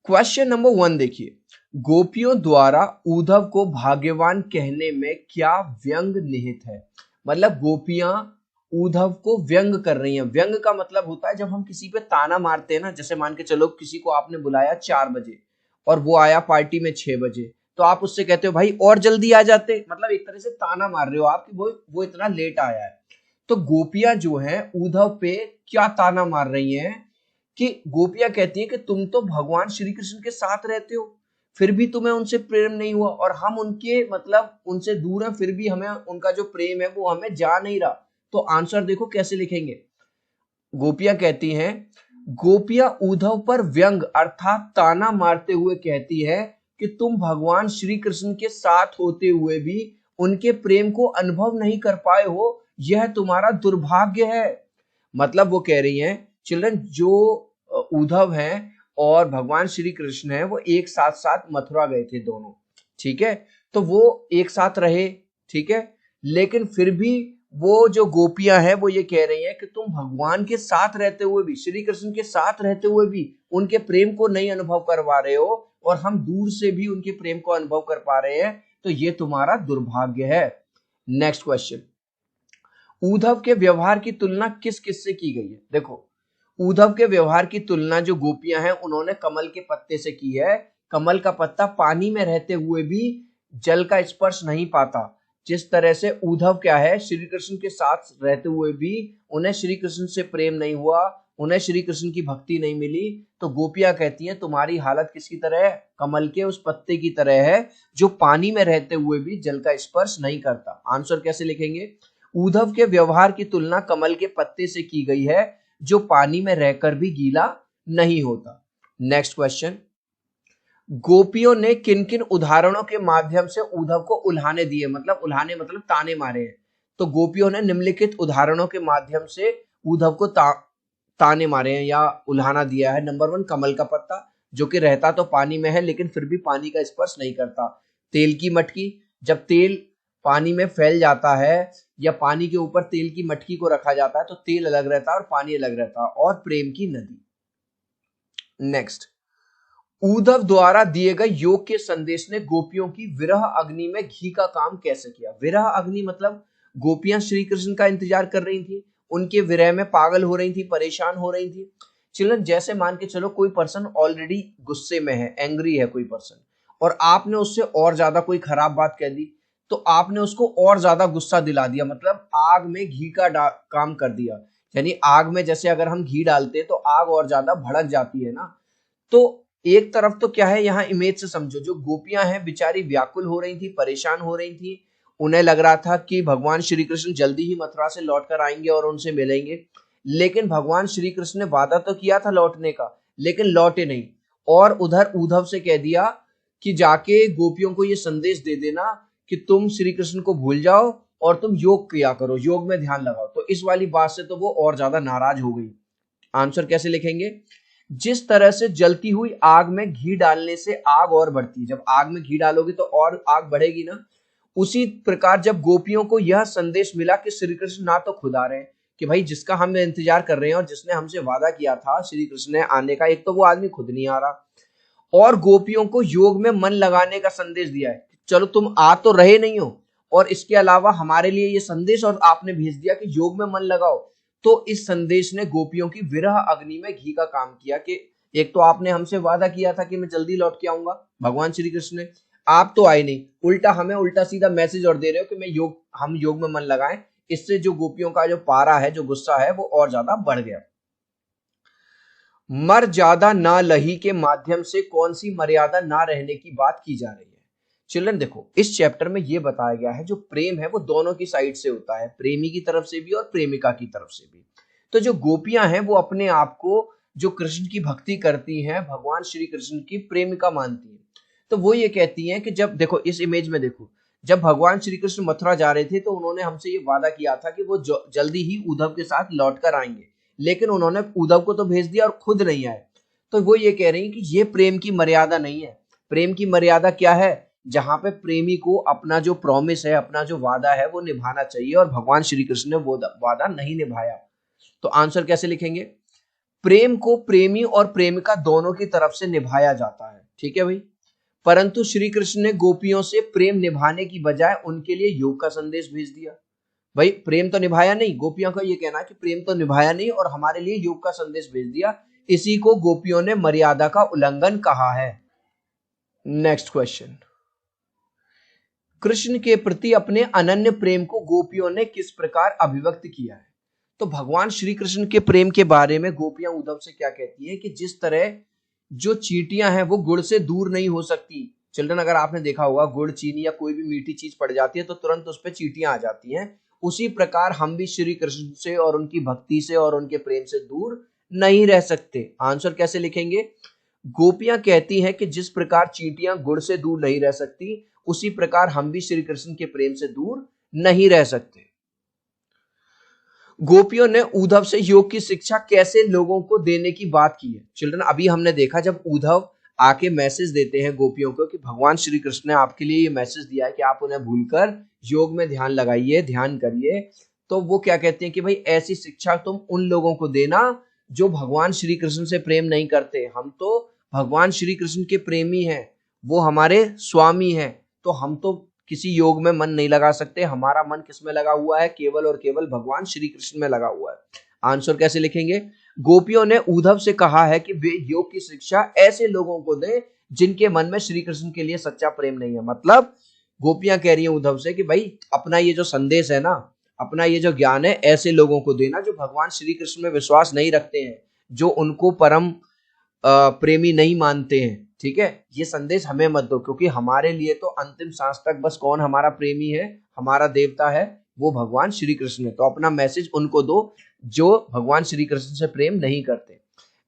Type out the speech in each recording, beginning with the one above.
Question number 1 देखिए, गोपियों द्वारा उद्धव को भाग्यवान कहने में क्या व्यंग निहित है। मतलब गोपियां उद्धव को व्यंग कर रही हैं। व्यंग का मतलब होता है जब हम किसी पे ताना मारते हैं ना, जैसे मान के चलो किसी को आपने बुलाया 4 बजे और वो आया पार्टी में 6 बजे, तो आप उससे कहते हो भाई और जल्दी आ जाते, मतलब एक तरह से ताना मार रहे हो आप कि वो इतना लेट आया है। तो गोपियां जो हैं उद्धव पे क्या ताना मार रही हैं कि गोपियां कहती हैं कि तुम तो भगवान श्री कृष्ण के साथ रहते हो, फिर भी तुम्हें उनसे प्रेम नहीं हुआ, और हम उनके मतलब उनसे दूर हैं, फिर भी हमें उनका जो प्रेम है वो हमें जा नहीं रहा। तो आंसर देखो कैसे लिखेंगे। गोपियां कहती हैं, गोपियां उद्धव पर व्यंग अर्थात ताना मारते हुए कहती है कि तुम भगवान श्री कृष्ण के साथ होते हुए भी उनके प्रेम को अनुभव नहीं कर पाए हो, यह तुम्हारा दुर्भाग्य है। मतलब वो कह रही हैं चिल्ड्रन, जो उद्धव हैं और भगवान श्री कृष्ण हैं वो एक साथ साथ मथुरा गए थे दोनों, ठीक है, तो वो एक साथ रहे, ठीक है, लेकिन फिर भी वो जो गोपियां हैं वो ये कह रही हैं कि तुम भगवान के साथ रहते हुए भी, श्री कृष्ण के साथ रहते हुए भी उनके प्रेम को नहीं अनुभव कर पा रहे हो, और हम दूर से भी उनके प्रेम को अनुभव कर पा रहे हैं, तो ये तुम्हारा दुर्भाग्य है। नेक्स्ट क्वेश्चन, उद्धव के व्यवहार की तुलना किस किस से की गई है। देखो, उद्धव के व्यवहार की तुलना जो गोपियां हैं उन्होंने कमल के पत्ते से की है। कमल का पत्ता पानी में रहते हुए भी जल का स्पर्श नहीं पाता। जिस तरह से उद्धव क्या है, श्री कृष्ण के साथ रहते हुए भी उन्हें श्री कृष्ण से प्रेम नहीं हुआ, उन्हें श्री कृष्ण की भक्ति नहीं मिली, तो गोपियां कहती हैं तुम्हारी हालत किसकी तरह है, कमल के उस पत्ते की तरह है जो पानी में रहते हुए भी जल का स्पर्श नहीं करता। आंसर कैसे लिखेंगे, उद्धव के व्यवहार की तुलना कमल के पत्ते से की गई है जो पानी में रहकर भी गीला नहीं होता। नेक्स्ट क्वेश्चन, गोपियों ने किन किन उदाहरणों के माध्यम से उद्धव को उल्हाने दिए। मतलब उल्हाने मतलब ताने मारे हैं। तो गोपियों ने निम्नलिखित उदाहरणों के माध्यम से उद्धव को ताने मारे हैं या उल्हाना दिया है। नंबर 1, कमल का पत्ता जो कि रहता तो पानी में है लेकिन फिर भी पानी का स्पर्श नहीं करता। तेल की मटकी, जब तेल पानी में फैल जाता है या पानी के ऊपर तेल की मटकी को रखा जाता है तो तेल अलग रहता है और पानी अलग रहता है। और प्रेम की नदी। नेक्स्ट, उद्धव द्वारा दिए गए योग के संदेश ने गोपियों की विरह अग्नि में घी का काम कैसे किया। विरह अग्नि मतलब गोपियां श्री कृष्ण का इंतजार कर रही थी, उनके विरह में पागल हो रही थी, परेशान हो रही थी। चिल्ड्रन, जैसे मान के चलो कोई पर्सन ऑलरेडी गुस्से में है, एंग्री है कोई पर्सन, और आपने उससे और ज्यादा कोई खराब बात कह दी, तो आपने उसको और ज्यादा गुस्सा दिला दिया, मतलब आग में घी का काम कर दिया। यानी आग में जैसे अगर हम घी डालते हैं तो आग और ज्यादा भड़क जाती है ना। तो एक तरफ तो क्या है, यहाँ इमेज से समझो, जो गोपियां हैं बेचारी व्याकुल हो रही थी, परेशान हो रही थी, उन्हें लग रहा था कि भगवान श्री कृष्ण जल्दी ही मथुरा से लौट कर आएंगे और उनसे मिलेंगे, लेकिन भगवान श्री कृष्ण ने वादा तो किया था लौटने का, लेकिन लौटे नहीं। और उधर उद्धव से कह दिया कि जाके गोपियों को ये संदेश दे देना कि तुम श्री कृष्ण को भूल जाओ और तुम योग किया करो, योग में ध्यान लगाओ। तो इस वाली बात से तो वो और ज्यादा नाराज हो गई। आंसर कैसे लिखेंगे, जिस तरह से जलती हुई आग में घी डालने से आग और बढ़ती है, जब आग में घी डालोगे तो और आग बढ़ेगी ना, उसी प्रकार जब गोपियों को यह संदेश मिला कि श्री कृष्ण ना तो खुद आ रहे हैं, कि भाई जिसका हम इंतजार कर रहे हैं और जिसने हमसे वादा किया था श्री कृष्ण ने आने का, एक तो वो आदमी खुद नहीं आ रहा, और गोपियों को योग में मन लगाने का संदेश दिया है। चलो तुम आ तो रहे नहीं हो, और इसके अलावा हमारे लिए ये संदेश और आपने भेज दिया कि योग में मन लगाओ। तो इस संदेश ने गोपियों की विरह अग्नि में घी का काम किया कि एक तो आपने हमसे वादा किया था कि मैं जल्दी लौट के आऊंगा, भगवान श्री कृष्ण ने, आप तो आए नहीं, उल्टा हमें उल्टा सीधा मैसेज और दे रहे हो कि हम योग में मन लगाएं। इससे जो गोपियों का जो पारा है, जो गुस्सा है, वो और ज्यादा बढ़ गया। मर ज्यादा ना लही के माध्यम से कौन सी मर्यादा ना रहने की बात की जा रही है। चिल्ड्रन देखो, इस चैप्टर में यह बताया गया है जो प्रेम है वो दोनों की साइड से होता है, प्रेमी की तरफ से भी और प्रेमिका की तरफ से भी। तो जो गोपियां हैं वो अपने आप को जो कृष्ण की भक्ति करती हैं, भगवान श्री कृष्ण की प्रेमिका मानती हैं। तो वो ये कहती हैं कि जब देखो इस इमेज में देखो, जब भगवान श्री कृष्ण मथुरा जा रहे थे तो उन्होंने हमसे ये वादा किया था कि वो जल्दी ही उद्धव के साथ लौट कर आएंगे, लेकिन उन्होंने उद्धव को तो भेज दिया और खुद नहीं आए। तो वो ये कह रही है कि ये प्रेम की मर्यादा नहीं है। प्रेम की मर्यादा क्या है, जहां पे प्रेमी को अपना जो प्रॉमिस है, अपना जो वादा है वो निभाना चाहिए, और भगवान श्री कृष्ण ने वो वादा नहीं निभाया। तो आंसर कैसे लिखेंगे, प्रेम को प्रेमी और प्रेमिका दोनों की तरफ से निभाया जाता है, ठीक है भाई। परंतु श्री कृष्ण ने गोपियों से प्रेम निभाने की बजाय उनके लिए योग का संदेश भेज दिया। भाई प्रेम तो निभाया नहीं, गोपियों का ये कहना है कि प्रेम तो निभाया नहीं और हमारे लिए योग का संदेश भेज दिया। इसी को गोपियों ने मर्यादा का उल्लंघन कहा है। नेक्स्ट क्वेश्चन, कृष्ण के प्रति अपने अनन्य प्रेम को गोपियों ने किस प्रकार अभिव्यक्त किया है? तो भगवान श्री कृष्ण के प्रेम के बारे में गोपियां उद्धव से क्या कहती हैं कि जिस तरह जो चींटियां हैं वो गुड़ से दूर नहीं हो सकती। चिल्ड्रन, अगर आपने देखा होगा गुड़, चीनी या कोई भी मीठी चीज पड़ जाती है तो तुरंत उस पर चींटियां आ जाती हैं, उसी प्रकार हम भी श्री कृष्ण से और उनकी भक्ति से और उनके प्रेम से दूर नहीं रह सकते। आंसर कैसे लिखेंगे? गोपियां कहती हैं कि जिस प्रकार चींटियां गुड़ से दूर नहीं रह सकती, उसी प्रकार हम भी श्री कृष्ण के प्रेम से दूर नहीं रह सकते। गोपियों ने उद्धव से योग की शिक्षा कैसे लोगों को देने की बात की है। चिल्ड्रन, अभी हमने देखा जब उद्धव आके मैसेज देते हैं गोपियों को कि भगवान श्री कृष्ण ने आपके लिए ये मैसेज दिया है कि आप उन्हें भूलकर योग में ध्यान लगाइए, ध्यान करिए, तो वो क्या कहते हैं कि भाई ऐसी शिक्षा तुम उन लोगों को देना जो भगवान श्री कृष्ण से प्रेम नहीं करते। हम तो भगवान श्री कृष्ण के प्रेमी हैं, वो हमारे स्वामी हैं, तो हम तो किसी योग में मन नहीं लगा सकते। हमारा मन किस में लगा हुआ है? केवल और केवल भगवान श्री कृष्ण में लगा हुआ है। आंसर कैसे लिखेंगे? गोपियों ने उद्धव से कहा है कि वे योग की शिक्षा ऐसे लोगों को दें जिनके मन में श्री कृष्ण के लिए सच्चा प्रेम नहीं है। मतलब गोपियां कह रही हैं उद्धव से कि भाई अपना ये जो संदेश है ना, अपना ये जो ज्ञान है ऐसे लोगों को देना जो भगवान श्री कृष्ण में विश्वास नहीं रखते हैं, जो उनको परम प्रेमी नहीं मानते हैं, ठीक है। ये संदेश हमें मत दो, क्योंकि हमारे लिए तो अंतिम सांस तक बस कौन हमारा प्रेमी है, हमारा देवता है, वो भगवान श्री कृष्ण है। तो अपना मैसेज उनको दो जो भगवान श्री कृष्ण से प्रेम नहीं करते।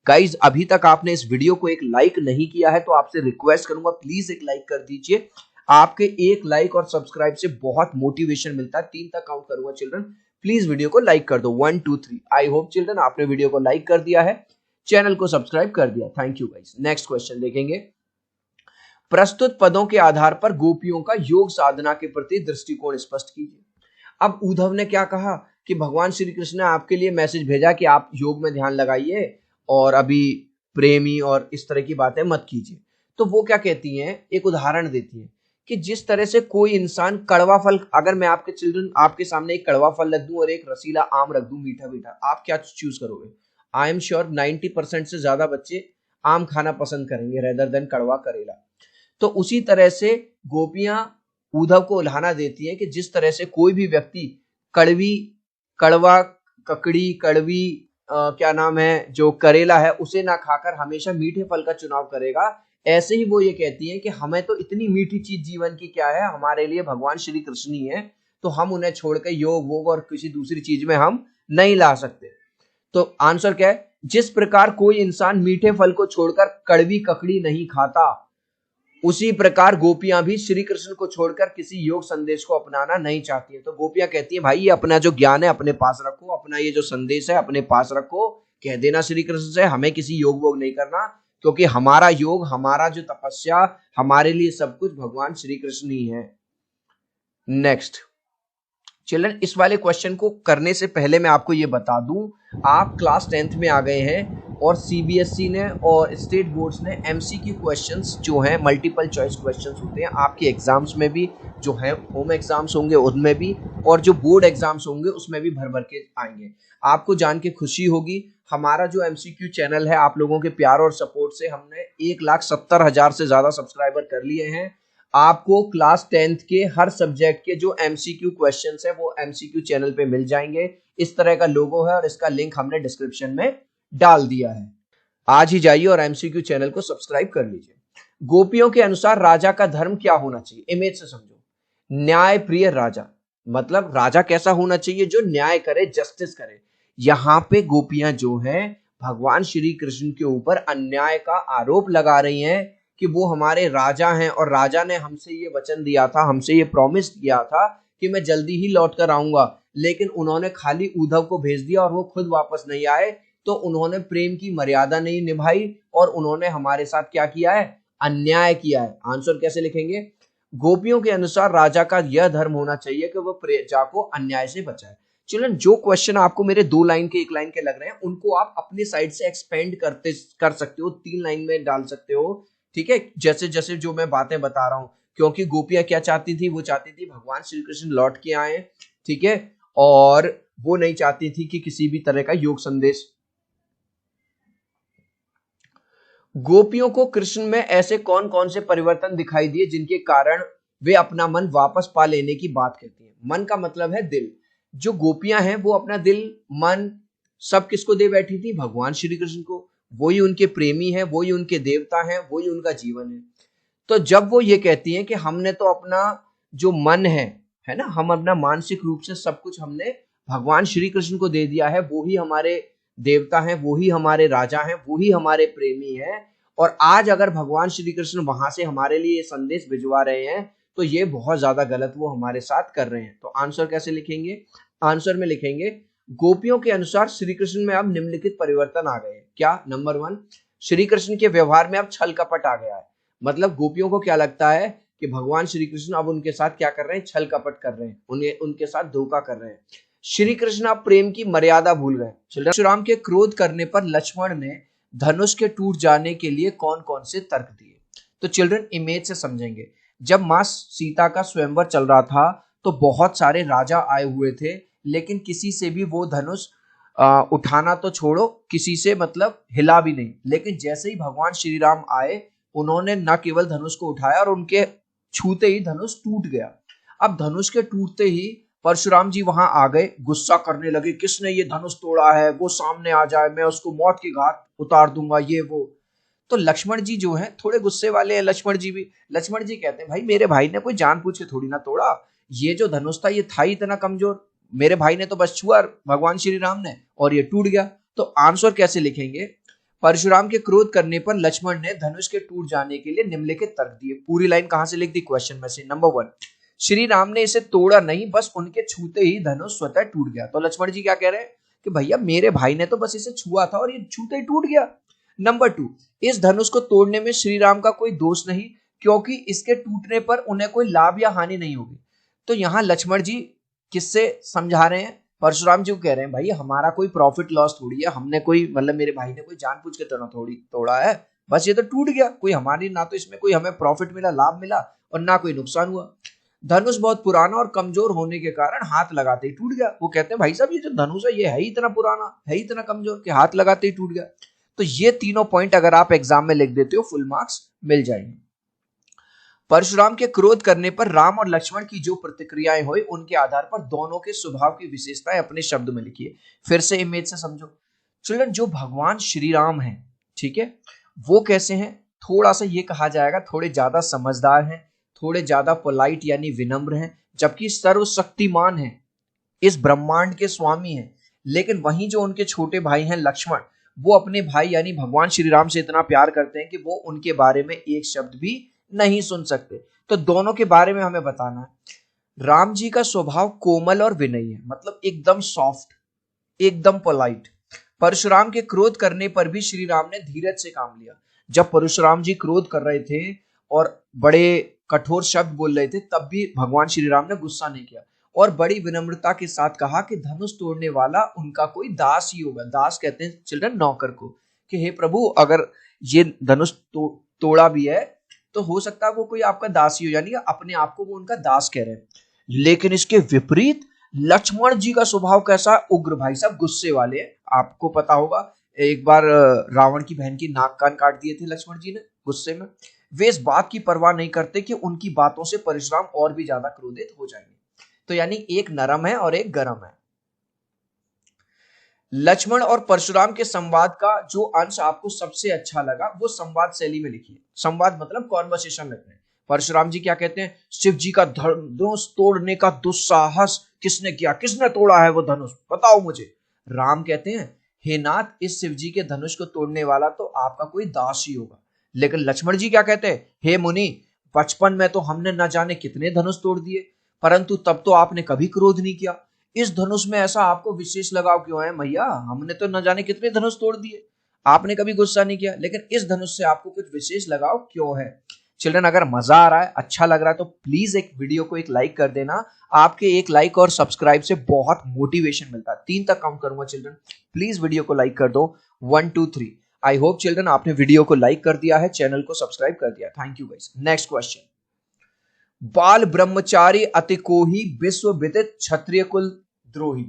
गाइज, अभी तक आपने इस वीडियो को एक लाइक नहीं किया है तो आपसे रिक्वेस्ट करूंगा प्लीज एक लाइक कर दीजिए। आपके एक लाइक और सब्सक्राइब से बहुत मोटिवेशन मिलता है। 3 तक काउंट करूंगा चिल्ड्रन, प्लीज वीडियो को लाइक कर दो। 1 2 3। आई होप चिल्ड्रन आपने वीडियो को लाइक कर दिया है, चैनल को सब्सक्राइब कर दिया। Thank you guys. Next question देखेंगे, प्रस्तुत पदों के आधार पर गोपियों का योग साधना के प्रति दृष्टिकोण स्पष्ट कीजिए। अब उद्धव ने क्या कहा कि भगवान श्री कृष्ण ने आपके लिए मैसेज भेजा कि आप योग में ध्यान लगाइए और अभी प्रेमी और इस तरह की बातें मत कीजिए। तो वो क्या कहती हैं, एक उदाहरण देती हैं कि जिस तरह से कोई इंसान कड़वा फल, अगर मैं आपके चिल्ड्रन आपके सामने एक कड़वा फल रख दूं और एक रसीला आम रख दूं मीठा मीठा, आप क्या चूज करोगे? आई एम श्योर 90% से ज्यादा बच्चे आम खाना पसंद करेंगे रेदर देन कड़वा करेला। तो उसी तरह से गोपियां उद्धव को उल्हाना देती हैं कि जिस तरह से कोई भी व्यक्ति कड़वा ककड़ी कड़वी क्या नाम है जो करेला है उसे ना खाकर हमेशा मीठे फल का चुनाव करेगा, ऐसे ही वो ये कहती हैं कि हमें तो इतनी मीठी चीज जीवन की क्या है, हमारे लिए भगवान श्री कृष्ण ही है, तो हम उन्हें छोड़कर योग वोग और किसी दूसरी चीज में हम नहीं ला सकते। तो आंसर क्या है? जिस प्रकार कोई इंसान मीठे फल को छोड़कर कड़वी ककड़ी नहीं खाता, उसी प्रकार गोपियां भी श्री कृष्ण को छोड़कर किसी योग संदेश को अपनाना नहीं चाहती है। तो गोपियां कहती हैं भाई ये अपना जो ज्ञान है अपने पास रखो, अपना ये जो संदेश है अपने पास रखो, कह देना श्री कृष्ण से हमें किसी योग वोग नहीं करना, क्योंकि हमारा योग, हमारा जो तपस्या, हमारे लिए सब कुछ भगवान श्री कृष्ण ही है। नेक्स्ट चिल्ड्रन, इस वाले क्वेश्चन को करने से पहले मैं आपको ये बता दूं, आप क्लास 10th में आ गए हैं और सीबीएसई ने और स्टेट बोर्ड्स ने एमसीक्यू क्वेश्चंस जो हैं, मल्टीपल चॉइस क्वेश्चंस होते हैं, आपके एग्जाम्स में भी जो है होम एग्जाम्स होंगे उनमें भी, और जो बोर्ड एग्जाम्स होंगे उसमें भी भर भर के आएंगे। आपको जान के खुशी होगी, हमारा जो एमसीक्यू चैनल है, आप लोगों के प्यार और सपोर्ट से हमने 1,70,000 से ज्यादा सब्सक्राइबर कर लिए हैं। आपको क्लास 10th के हर सब्जेक्ट के जो एमसीक्यू क्वेश्चंस है वो एमसीक्यू चैनल पे मिल जाएंगे। इस तरह का लोगो है और इसका लिंक हमने डिस्क्रिप्शन में डाल दिया है। आज ही जाइए और एमसीक्यू चैनल को सब्सक्राइब कर लीजिए। गोपियों के अनुसार राजा का धर्म क्या होना चाहिए? इमेज से समझो, न्याय प्रिय राजा, मतलब राजा कैसा होना चाहिए? जो न्याय करे, जस्टिस करे। यहाँ पे गोपियां जो हैं भगवान श्री कृष्ण के ऊपर अन्याय का आरोप लगा रही हैं कि वो हमारे राजा हैं और राजा ने हमसे ये वचन दिया था, हमसे ये प्रॉमिस किया था कि मैं जल्दी ही लौट कर आऊंगा, लेकिन उन्होंने खाली उद्धव को भेज दिया और वो खुद वापस नहीं आए। तो उन्होंने प्रेम की मर्यादा नहीं निभाई और उन्होंने हमारे साथ क्या किया है? अन्याय किया है। आंसर कैसे लिखेंगे? गोपियों के अनुसार राजा का यह धर्म होना चाहिए कि वह प्रजा को अन्याय से बचाए। चिल्ड्रन जो क्वेश्चन आपको मेरे 2 लाइन के 1 लाइन के लग रहे हैं उनको आप अपनी साइड से एक्सपेंड कर सकते हो, 3 लाइन में डाल सकते हो, ठीक है, जैसे जैसे जो मैं बातें बता रहा हूं। क्योंकि गोपियां क्या चाहती थी, वो चाहती थी भगवान श्री कृष्ण लौट के आए, ठीक है, और वो नहीं चाहती थी कि किसी भी तरह का योग संदेश। गोपियों को कृष्ण में ऐसे कौन कौन से परिवर्तन दिखाई दिए जिनके कारण वे अपना मन वापस पा लेने की बात कहती हैं। मन का मतलब है दिल। जो गोपियां हैं वो अपना दिल मन सब किसको दे बैठी थी, भगवान श्री कृष्ण को। वही उनके प्रेमी है, वही उनके देवता हैं, वही उनका जीवन है। तो जब वो ये कहती हैं कि हमने तो अपना जो मन है ना, हम अपना मानसिक रूप से सब कुछ हमने भगवान श्री कृष्ण को दे दिया है, वो ही हमारे देवता हैं, वो ही हमारे राजा हैं, वो ही हमारे प्रेमी हैं, और आज अगर भगवान श्री कृष्ण वहां से हमारे लिए ये संदेश भिजवा रहे हैं तो ये बहुत ज्यादा गलत वो हमारे साथ कर रहे हैं। तो आंसर कैसे लिखेंगे, आंसर में लिखेंगे गोपियों के अनुसार श्री कृष्ण में अब निम्नलिखित परिवर्तन आ गए। क्या? नंबर 1, श्री कृष्ण के व्यवहार में अब छल कपट आ गया है। मतलब गोपियों को क्या लगता है कि भगवान श्री कृष्ण अब उनके साथ क्या कर रहे हैं, छल कपट कर रहे हैं, उनके साथ धोखा कर रहे हैं। श्री कृष्ण अब प्रेम की मर्यादा भूल गए। परशुराम के क्रोध करने पर लक्ष्मण ने धनुष के टूट जाने के लिए कौन कौन से तर्क दिए। तो चिल्ड्रन इमेज से समझेंगे। जब मां सीता का स्वयंवर चल रहा था तो बहुत सारे राजा आए हुए थे, लेकिन किसी से भी वो धनुष उठाना तो छोड़ो, किसी से मतलब हिला भी नहीं। लेकिन जैसे ही भगवान श्री राम आए, उन्होंने न केवल धनुष को उठाया और उनके छूते ही धनुष टूट गया। अब धनुष के टूटते ही परशुराम जी वहां आ गए, गुस्सा करने लगे, किसने ये धनुष तोड़ा है, वो सामने आ जाए, मैं उसको मौत की घाट उतार दूंगा, ये वो। तो लक्ष्मण जी जो है थोड़े गुस्से वाले हैं, लक्ष्मण जी भी। लक्ष्मण जी कहते हैं भाई मेरे भाई ने कोई जानबूझ के थोड़ी ना तोड़ा, ये जो धनुष था ये था ही इतना कमजोर, मेरे भाई ने तो बस छुआ भगवान श्री राम ने और ये टूट गया। तो आंसर कैसे लिखेंगे, परशुराम के क्रोध करने पर लक्ष्मण ने धनुष के टूट जाने के लिए निम्नलिखित तर्क दिए। पूरी लाइन कहां से लिख दी, क्वेश्चन में से। नंबर 1, श्री राम ने इसे तोड़ा नहीं, बस उनके छूते ही धनुष स्वतः टूट गया। तो लक्ष्मण जी क्या कह रहे हैं कि भैया मेरे भाई ने तो बस इसे छुआ था और ये छूते ही टूट गया। नंबर 2, इस धनुष को तोड़ने में श्री राम का कोई दोष नहीं, क्योंकि इसके टूटने पर उन्हें कोई लाभ या हानि नहीं होगी। तो यहां लक्ष्मण जी किससे समझा रहे हैं, परशुराम जी को कह रहे हैं भाई हमारा कोई प्रॉफिट लॉस थोड़ी है, हमने कोई मतलब मेरे भाई ने कोई जानबूझ के थोड़ी तोड़ा है, बस ये तो टूट गया, कोई हमारी ना तो इसमें कोई हमें प्रॉफिट मिला, लाभ मिला, और ना कोई नुकसान हुआ। धनुष बहुत पुराना और कमजोर होने के कारण हाथ लगाते ही टूट गया। वो कहते हैं भाई साहब ये जो धनुष है ये है ही इतना पुराना, है ही इतना कमजोर कि हाथ लगाते ही टूट गया। तो ये तीनों पॉइंट अगर आप एग्जाम में लिख देते हो फुल मार्क्स मिल जाएंगे। परशुराम के क्रोध करने पर राम और लक्ष्मण की जो प्रतिक्रियाएं हुई उनके आधार पर दोनों के स्वभाव की विशेषताएं अपने शब्द में लिखिए। फिर से इमेज से समझो। चिल्ड्रन जो भगवान श्री राम हैं, ठीक है, वो कैसे हैं, थोड़ा सा ये कहा जाएगा थोड़े ज्यादा समझदार हैं, थोड़े ज्यादा पोलाइट यानी विनम्र हैं, जबकि सर्वशक्तिमान हैं, इस ब्रह्मांड के स्वामी हैं। लेकिन वहीं जो उनके छोटे भाई हैं लक्ष्मण, वो अपने भाई यानी भगवान श्री राम से इतना प्यार करते हैं कि वो उनके बारे में एक शब्द भी नहीं सुन सकते। तो दोनों के बारे में हमें बताना है। राम जी का स्वभाव कोमल और विनयी है, मतलब एकदम सॉफ्ट, एकदम पोलाइट। परशुराम के क्रोध करने पर भी श्री राम ने धीरज से काम लिया। जब परशुराम जी क्रोध कर रहे थे और बड़े कठोर शब्द बोल रहे थे, तब भी भगवान श्री राम ने गुस्सा नहीं किया और बड़ी विनम्रता के साथ कहा कि धनुष तोड़ने वाला उनका कोई दास ही होगा। दास कहते हैं चिल्ड्रन नौकर को, कि हे प्रभु अगर ये धनुष तोड़ा भी है तो हो सकता है वो कोई आपका दास ही हो, यानी अपने आप को वो उनका दास कह रहे हैं। लेकिन इसके विपरीत लक्ष्मण जी का स्वभाव कैसा, उग्र भाई साहब, गुस्से वाले। आपको पता होगा एक बार रावण की बहन की नाक कान काट दिए थे लक्ष्मण जी ने गुस्से में। वे इस बात की परवाह नहीं करते कि उनकी बातों से परशुराम और भी ज्यादा क्रोधित हो जाएंगे। तो यानी एक नरम है और एक गरम है। लक्ष्मण और परशुराम के संवाद का जो अंश आपको सबसे अच्छा लगा वो संवाद शैली में लिखिए। संवाद मतलब कॉन्वर्सेशन लिख रहे हैं। परशुराम जी क्या कहते हैं, शिव जी का धनुष तोड़ने का दुस्साहस किसने किया, किसने तोड़ा है वो धनुष, बताओ मुझे। राम कहते हैं हे नाथ, इस शिव जी के धनुष को तोड़ने वाला तो आपका कोई दास ही होगा। लेकिन लक्ष्मण जी क्या कहते हैं, हे मुनि, बचपन में तो हमने न जाने कितने धनुष तोड़ दिए, परंतु तब तो आपने कभी क्रोध नहीं किया। इस धनुष में ऐसा आपको विशेष लगाव क्यों है भैया, हमने तो न जाने कितने धनुष तोड़ दिए, आपने कभी गुस्सा नहीं किया, लेकिन इस धनुष से आपको कुछ विशेष लगाव क्यों है। चिल्ड्रन अगर मजा आ रहा है, अच्छा लग रहा है, तो प्लीज एक वीडियो को एक लाइक कर देना। आपके एक लाइक और सब्सक्राइब से बहुत मोटिवेशन मिलता है। 3 तक काउंट करूंगा चिल्ड्रन, प्लीज वीडियो को लाइक कर दो। 1 2 3। आई होप चिल्ड्रन आपने वीडियो को लाइक कर दिया है, चैनल को सब्सक्राइब कर दिया। Thank you guys. Next question, बाल ब्रह्मचारी अति कोही विश्व विदित क्षत्रिय कुल द्रोही।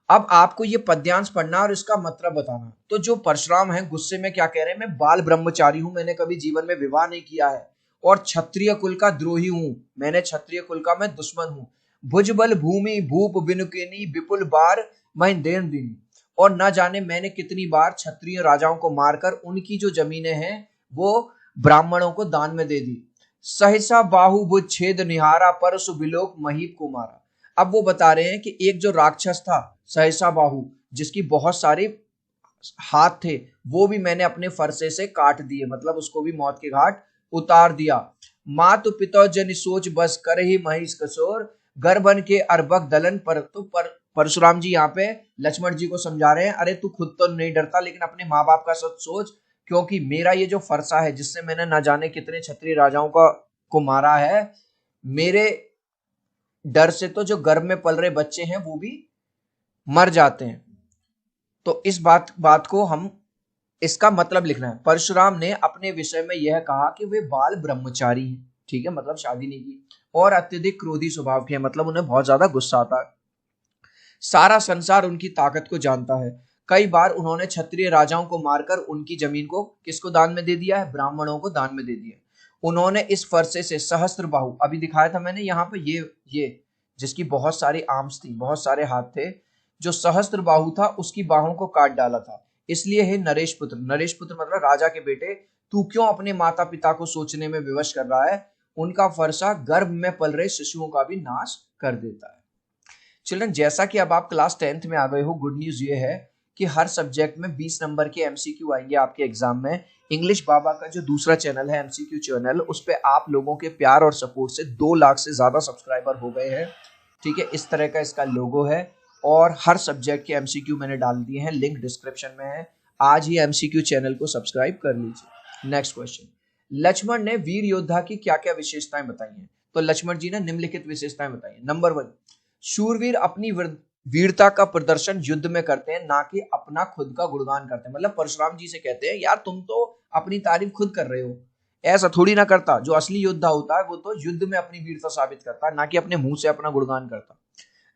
अब आपको ये पद्यांश पढ़ना और इसका मतलब बताना। तो जो परशुराम है गुस्से में क्या कह रहे हैं, मैं बाल ब्रह्मचारी हूं, मैंने कभी जीवन में विवाह नहीं किया है, और क्षत्रिय कुल का द्रोही हूं, मैंने क्षत्रिय कुल का मैं दुश्मन हूं। भुजबल भूमि भूप बिनुकेनी विपुल बार मैं देन दीनी। और न जाने मैंने कितनी बार क्षत्रिय राजाओं को मारकर उनकी जो जमीनें हैं वो ब्राह्मणों को दान में दे दी। सहसा बाहु भुज छेद निहारा पर सुबिलोक महीप को मारा। अब वो बता रहे हैं कि एक जो राक्षस था सहसा बाहु, जिसकी बहुत सारे हाथ थे, वो भी मैंने अपने फरसे से काट दिए, मतलब उसको भी मौत के घाट उतार दिया। मातु पिता जन सोच बस कर ही महिष कसोर गर्भन के अरबक दलन पर। तो परशुराम जी यहाँ पे लक्ष्मण जी को समझा रहे हैं, अरे तू खुद तो नहीं डरता लेकिन अपने माँ बाप का सच सोच, क्योंकि मेरा ये जो फरसा है जिससे मैंने न जाने कितने क्षत्रिय राजाओं को मारा है, मेरे डर से तो जो गर्भ में पल रहे बच्चे हैं वो भी मर जाते हैं। तो इस बात को हम इसका मतलब लिखना है। परशुराम ने अपने विषय में यह कहा कि वे बाल ब्रह्मचारी हैं, ठीक है, मतलब शादी नहीं की, और अत्यधिक क्रोधी स्वभाव के हैं, मतलब उन्हें बहुत ज्यादा गुस्सा आता है। सारा संसार उनकी ताकत को जानता है। कई बार उन्होंने क्षत्रिय राजाओं को मारकर उनकी जमीन को किसको दान में दे दिया है, ब्राह्मणों को दान में दे दिया। उन्होंने इस फरसे से सहस्त्र बाहु, अभी दिखाया था मैंने यहाँ पे, ये जिसकी बहुत सारी आर्म्स थी, बहुत सारे हाथ थे, जो सहस्त्र बाहु था उसकी बाहों को काट डाला था। इसलिए हे नरेश पुत्र, नरेश पुत्र मतलब राजा के बेटे, तू क्यों अपने माता पिता को सोचने में विवश कर रहा है, उनका फरसा गर्भ में पल रहे शिशुओं का भी नाश कर देता है। चिल्ड्रन जैसा कि अब आप क्लास 10th में आ गए हो, गुड न्यूज ये है कि हर सब्जेक्ट में 20 नंबर के एमसीक्यू आएंगे आपके एग्जाम में। इंग्लिश बाबा का जो दूसरा चैनल है एमसीक्यू चैनल, उस पे आप लोगों के प्यार और सपोर्ट से 2 लाख से ज्यादा सब्सक्राइबर हो गए हैं, ठीक है। इस तरह का इसका लोगो है और हर सब्जेक्ट के एमसीक्यू मैंने डाल दिए हैं, लिंक डिस्क्रिप्शन में है। आज ही एमसीक्यू चैनल को सब्सक्राइब कर लीजिए। नेक्स्ट क्वेश्चन, लक्ष्मण ने वीर योद्धा की क्या क्या विशेषताएं बताई हैं। तो लक्ष्मण जी ने निम्नलिखित विशेषताएं बताई हैं। नंबर 1, शूरवीर अपनी वीरता का प्रदर्शन युद्ध में करते हैं, ना कि अपना खुद का गुणगान करते हैं। मतलब परशुराम जी से कहते हैं, यार तुम तो अपनी तारीफ खुद कर रहे हो, ऐसा थोड़ी ना करता। जो असली योद्धा होता है वो तो युद्ध में अपनी वीरता साबित करता है, ना कि अपने मुंह से अपना गुणगान करता।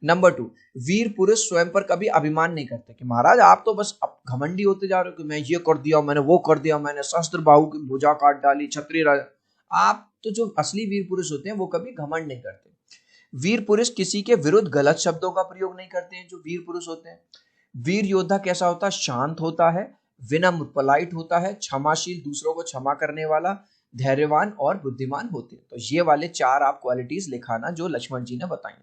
नंबर 2, वीर पुरुष स्वयं पर कभी अभिमान नहीं करते कि महाराज आप तो बस घमंडी होते जा रहे हो कि मैं ये कर दिया, मैंने वो कर दिया, मैंने सहस्त्र बाहु की भुजा काट डाली, क्षत्रिय राजा। आप तो जो असली वीर पुरुष होते हैं वो कभी घमंड नहीं करते। वीर पुरुष किसी के विरुद्ध गलत शब्दों का प्रयोग नहीं करते हैं, जो वीर पुरुष होते हैं। वीर योद्धा कैसा होता है, शांत होता है, विनम्र पोलाइट होता है, क्षमाशील, दूसरों को क्षमा करने वाला, धैर्यवान और बुद्धिमान होते हैं। तो ये वाले 4 आप क्वालिटीज लिखाना जो लक्ष्मण जी ने बताई।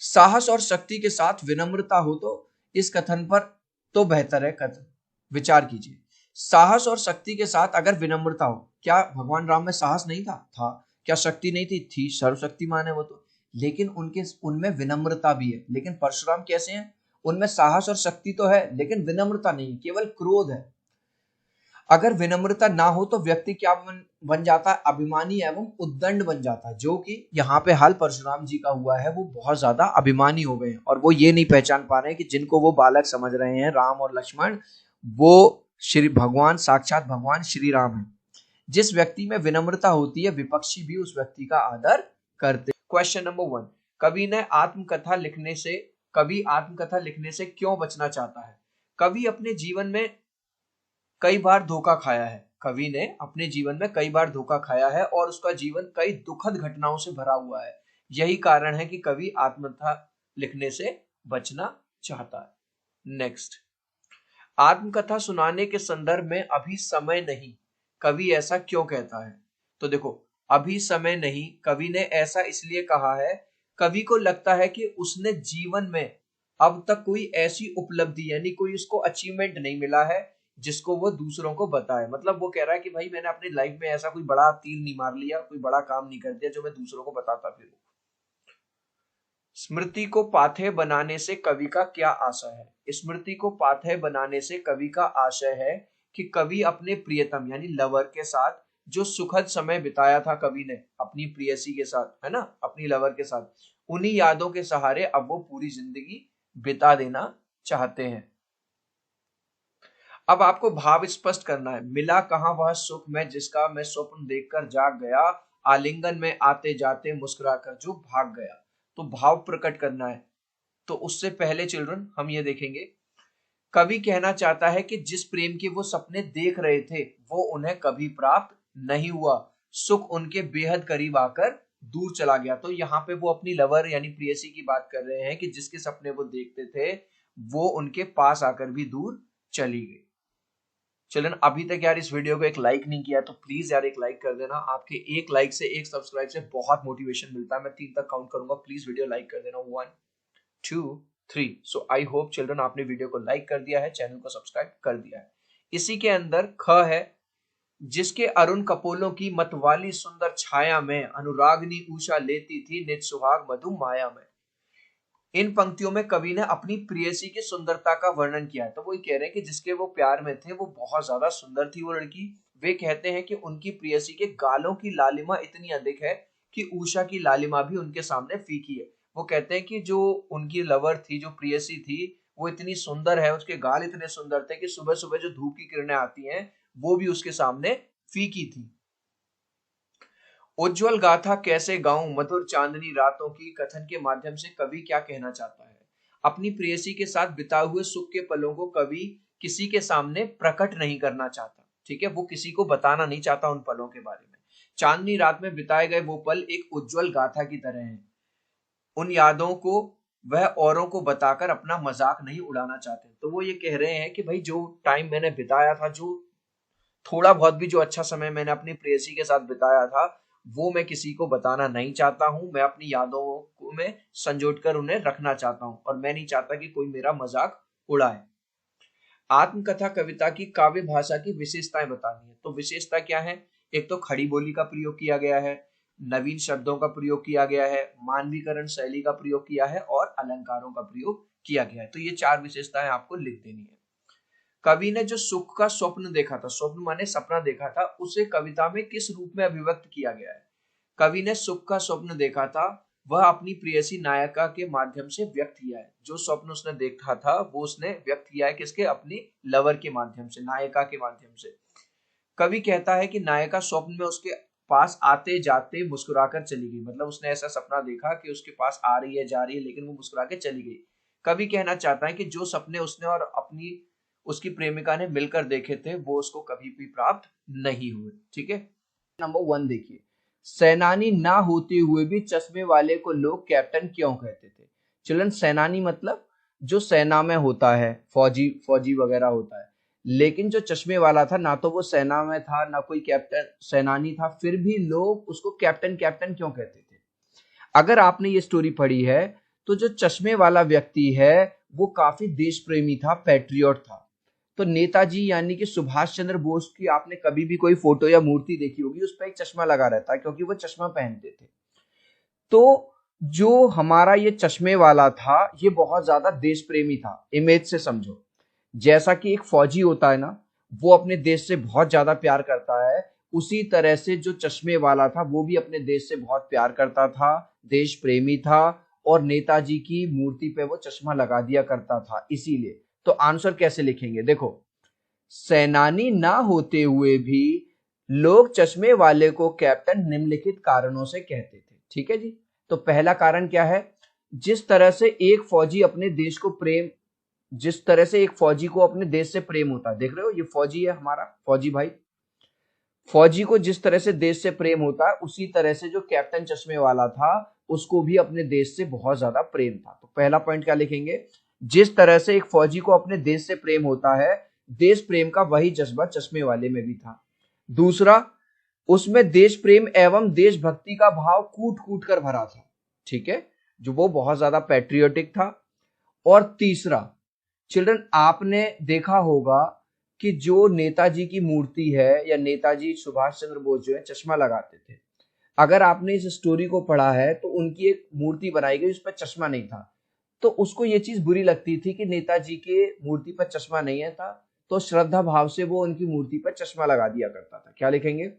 साहस और शक्ति के साथ विनम्रता हो तो इस कथन पर तो बेहतर है कथन, विचार कीजिए। साहस और शक्ति के साथ अगर विनम्रता हो, क्या भगवान राम में साहस नहीं था? क्या शक्ति नहीं थी? सर्वशक्तिमान है वो तो, लेकिन उनमें विनम्रता भी है। लेकिन परशुराम कैसे हैं? उनमें साहस और शक्ति तो है लेकिन विनम्रता नहीं, केवल क्रोध है। अगर विनम्रता ना हो तो व्यक्ति क्या बन जाता है, अभिमानी एवं उद्दंड बन जाता है, जो कि यहाँ पे हाल परशुराम जी का हुआ है। वो बहुत ज्यादा अभिमानी हो गए हैं और वो ये नहीं पहचान पा रहे हैं कि जिनको वो बालक समझ रहे हैं, राम और लक्ष्मण, वो श्री भगवान, साक्षात भगवान श्री राम है। जिस व्यक्ति में विनम्रता होती है, विपक्षी भी उस व्यक्ति का आदर करते। क्वेश्चन नंबर 1, कवि आत्मकथा लिखने से क्यों बचना चाहता है? कवि अपने जीवन में कई बार धोखा खाया है। कवि ने अपने जीवन में कई बार धोखा खाया है और उसका जीवन कई दुखद घटनाओं से भरा हुआ है। यही कारण है कि कवि आत्मकथा लिखने से बचना चाहता है। नेक्स्ट, आत्मकथा सुनाने के संदर्भ में अभी समय नहीं, कवि ऐसा क्यों कहता है? तो देखो, अभी समय नहीं, कवि ने ऐसा इसलिए कहा है, कवि को लगता है कि उसने जीवन में अब तक कोई ऐसी उपलब्धि यानी कोई उसको अचीवमेंट नहीं मिला है जिसको वो दूसरों को बताए। मतलब वो कह रहा है कि भाई मैंने अपनी लाइफ में ऐसा कोई बड़ा तीर नहीं मार लिया, कोई बड़ा काम नहीं कर दिया जो मैं दूसरों को बताता फिरूं। स्मृति को पाथेय बनाने से कवि का क्या आशय है? स्मृति को पाथेय बनाने से कवि का आशय है कि कवि अपने प्रियतम यानी लवर के साथ जो सुखद समय बिताया था कवि ने अपनी प्रेयसी के साथ, है ना, अपनी लवर के साथ, उन्हीं यादों के सहारे अब वो पूरी जिंदगी बिता देना चाहते हैं। अब आपको भाव स्पष्ट करना है। मिला कहाँ वह सुख मैं जिसका मैं स्वप्न देखकर जाग गया, आलिंगन में आते जाते मुस्कुराकर जो भाग गया। तो भाव प्रकट करना है। तो उससे पहले चिल्ड्रन हम ये देखेंगे, कवि कहना चाहता है कि जिस प्रेम के वो सपने देख रहे थे वो उन्हें कभी प्राप्त नहीं हुआ, सुख उनके बेहद करीब आकर दूर चला गया। तो यहाँ पे वो अपनी लवर यानी प्रेयसी की बात कर रहे हैं कि जिसके सपने वो देखते थे वो उनके पास आकर भी दूर चली गई। चिल्ड्रन अभी तक यार इस वीडियो को एक लाइक नहीं किया तो प्लीज यार एक लाइक कर देना। आपके एक लाइक से, एक सब्सक्राइब से बहुत मोटिवेशन मिलता है। मैं 3 तक काउंट करूंगा, प्लीज वीडियो लाइक कर देना। 1 2 3। सो आई होप चिल्ड्रन आपने वीडियो को लाइक कर दिया है, चैनल को सब्सक्राइब कर दिया है। इसी के अंदर ख है, जिसके अरुण कपोलों की मतवाली सुंदर छाया में अनुरागनी उषा लेती थी नित सुहाग मधु माया में। इन पंक्तियों में कवि ने अपनी प्रेयसी की सुंदरता का वर्णन किया है। तो वो ये कह रहे हैं कि जिसके वो प्यार में थे वो बहुत ज्यादा सुंदर थी वो लड़की। वे कहते हैं कि उनकी प्रेयसी के गालों की लालिमा इतनी अधिक है कि उषा की लालिमा भी उनके सामने फीकी है। वो कहते हैं कि जो उनकी लवर थी, जो प्रेयसी थी, वो इतनी सुंदर है, उसके गाल इतने सुंदर थे कि सुबह सुबह जो धूप की किरणें आती हैं वो भी उसके सामने फीकी थी। उज्जवल गाथा कैसे गाऊं मधुर चांदनी रातों की कथन के माध्यम से कवि क्या कहना चाहता है। अपनी प्रेयसी के साथ बिताए हुए सुख के पलों को कवि किसी के सामने प्रकट नहीं करना चाहता। ठीक है, वो किसी को बताना नहीं चाहता उन पलों के बारे में। चांदनी रात में बिताए गए वो पल एक उज्जवल गाथा की तरह हैं। उन यादों को वह औरों को बताकर अपना मजाक नहीं उड़ाना चाहते। तो वो ये कह रहे हैं कि भाई जो टाइम मैंने बिताया था, जो थोड़ा बहुत भी जो अच्छा समय मैंने अपनी प्रेयसी के साथ बिताया था, वो मैं किसी को बताना नहीं चाहता हूं। मैं अपनी यादों को में संजोट कर उन्हें रखना चाहता हूं और मैं नहीं चाहता कि कोई मेरा मजाक उड़ाए। आत्मकथा कविता की काव्य भाषा की विशेषताएं बतानी है। तो विशेषता क्या है? एक तो खड़ी बोली का प्रयोग किया गया है, नवीन शब्दों का प्रयोग किया गया है, मानवीकरण शैली का प्रयोग किया है और अलंकारों का प्रयोग किया गया है। तो ये 4 विशेषताएं आपको लिख देनी है। कवि ने जो सुख का स्वप्न देखा था, स्वप्न माने सपना देखा था, उसे कविता में किस रूप में अभिव्यक्त किया गया है? कवि ने सुख का स्वप्न देखा था, वह अपनी प्रेयसी नायिका के माध्यम से व्यक्त किया है। जो स्वप्न उसने देखा था वो उसने व्यक्त किया है किसके? अपनी लवर के माध्यम से, नायिका के माध्यम से। कवि कहता है कि नायिका स्वप्न में उसके पास आते जाते मुस्कुराकर चली गई। मतलब उसने ऐसा सपना देखा कि उसके पास आ रही है, जा रही है, लेकिन वो मुस्कुरा के चली गई। कवि कहना चाहता है कि जो सपने उसने और अपनी उसकी प्रेमिका ने मिलकर देखे थे वो उसको कभी भी प्राप्त नहीं हुए। ठीक है, नंबर 1 देखिए, सेनानी ना होते हुए भी चश्मे वाले को लोग कैप्टन क्यों कहते थे? चिल्ड्रन, सेनानी मतलब जो सेना में होता है, फौजी फौजी वगैरह होता है। लेकिन जो चश्मे वाला था, ना तो वो सेना में था ना कोई कैप्टन सेनानी था, फिर भी लोग उसको कैप्टन कैप्टन क्यों कहते थे? अगर आपने ये स्टोरी पढ़ी है तो जो चश्मे वाला व्यक्ति है वो काफी देश प्रेमी था, पैट्रियट था। तो नेताजी यानी कि सुभाष चंद्र बोस की आपने कभी भी कोई फोटो या मूर्ति देखी होगी, उस पर एक चश्मा लगा रहता है क्योंकि वो चश्मा पहनते थे। तो जो हमारा ये चश्मे वाला था ये बहुत ज्यादा देश प्रेमी था। इमेज से समझो, जैसा कि एक फौजी होता है ना, वो अपने देश से बहुत ज्यादा प्यार करता है, उसी तरह से जो चश्मे वाला था वो भी अपने देश से बहुत प्यार करता था, देश प्रेमी था और नेताजी की मूर्ति पे वो चश्मा लगा दिया करता था इसीलिए। तो आंसर कैसे लिखेंगे? देखो, सेनानी ना होते हुए भी लोग चश्मे वाले को कैप्टन निम्नलिखित कारणों से कहते थे। ठीक है जी, तो पहला कारण क्या है? जिस तरह से एक फौजी अपने देश को प्रेम जिस तरह से एक फौजी को अपने देश से प्रेम होता है, देख रहे हो ये फौजी है हमारा, फौजी भाई, फौजी को जिस तरह से देश से प्रेम होता है उसी तरह से जो कैप्टन चश्मे वाला था उसको भी अपने देश से बहुत ज्यादा प्रेम था। तो पहला पॉइंट क्या लिखेंगे? जिस तरह से एक फौजी को अपने देश से प्रेम होता है, देश प्रेम का वही जज्बा चश्मे वाले में भी था। दूसरा, उसमें देश प्रेम एवं देशभक्ति का भाव कूट कूट कर भरा था। ठीक है, जो वो बहुत ज्यादा पैट्रियोटिक था। और तीसरा, चिल्ड्रन आपने देखा होगा कि जो नेताजी की मूर्ति है या नेताजी सुभाष चंद्र बोस जो है चश्मा लगाते थे, अगर आपने इस स्टोरी को पढ़ा है तो उनकी एक मूर्ति बनाई गई, उस पर चश्मा नहीं था। तो उसको ये चीज बुरी लगती थी कि नेताजी के मूर्ति पर चश्मा नहीं है था, तो श्रद्धा भाव से वो उनकी मूर्ति पर चश्मा लगा दिया करता था। क्या लिखेंगे?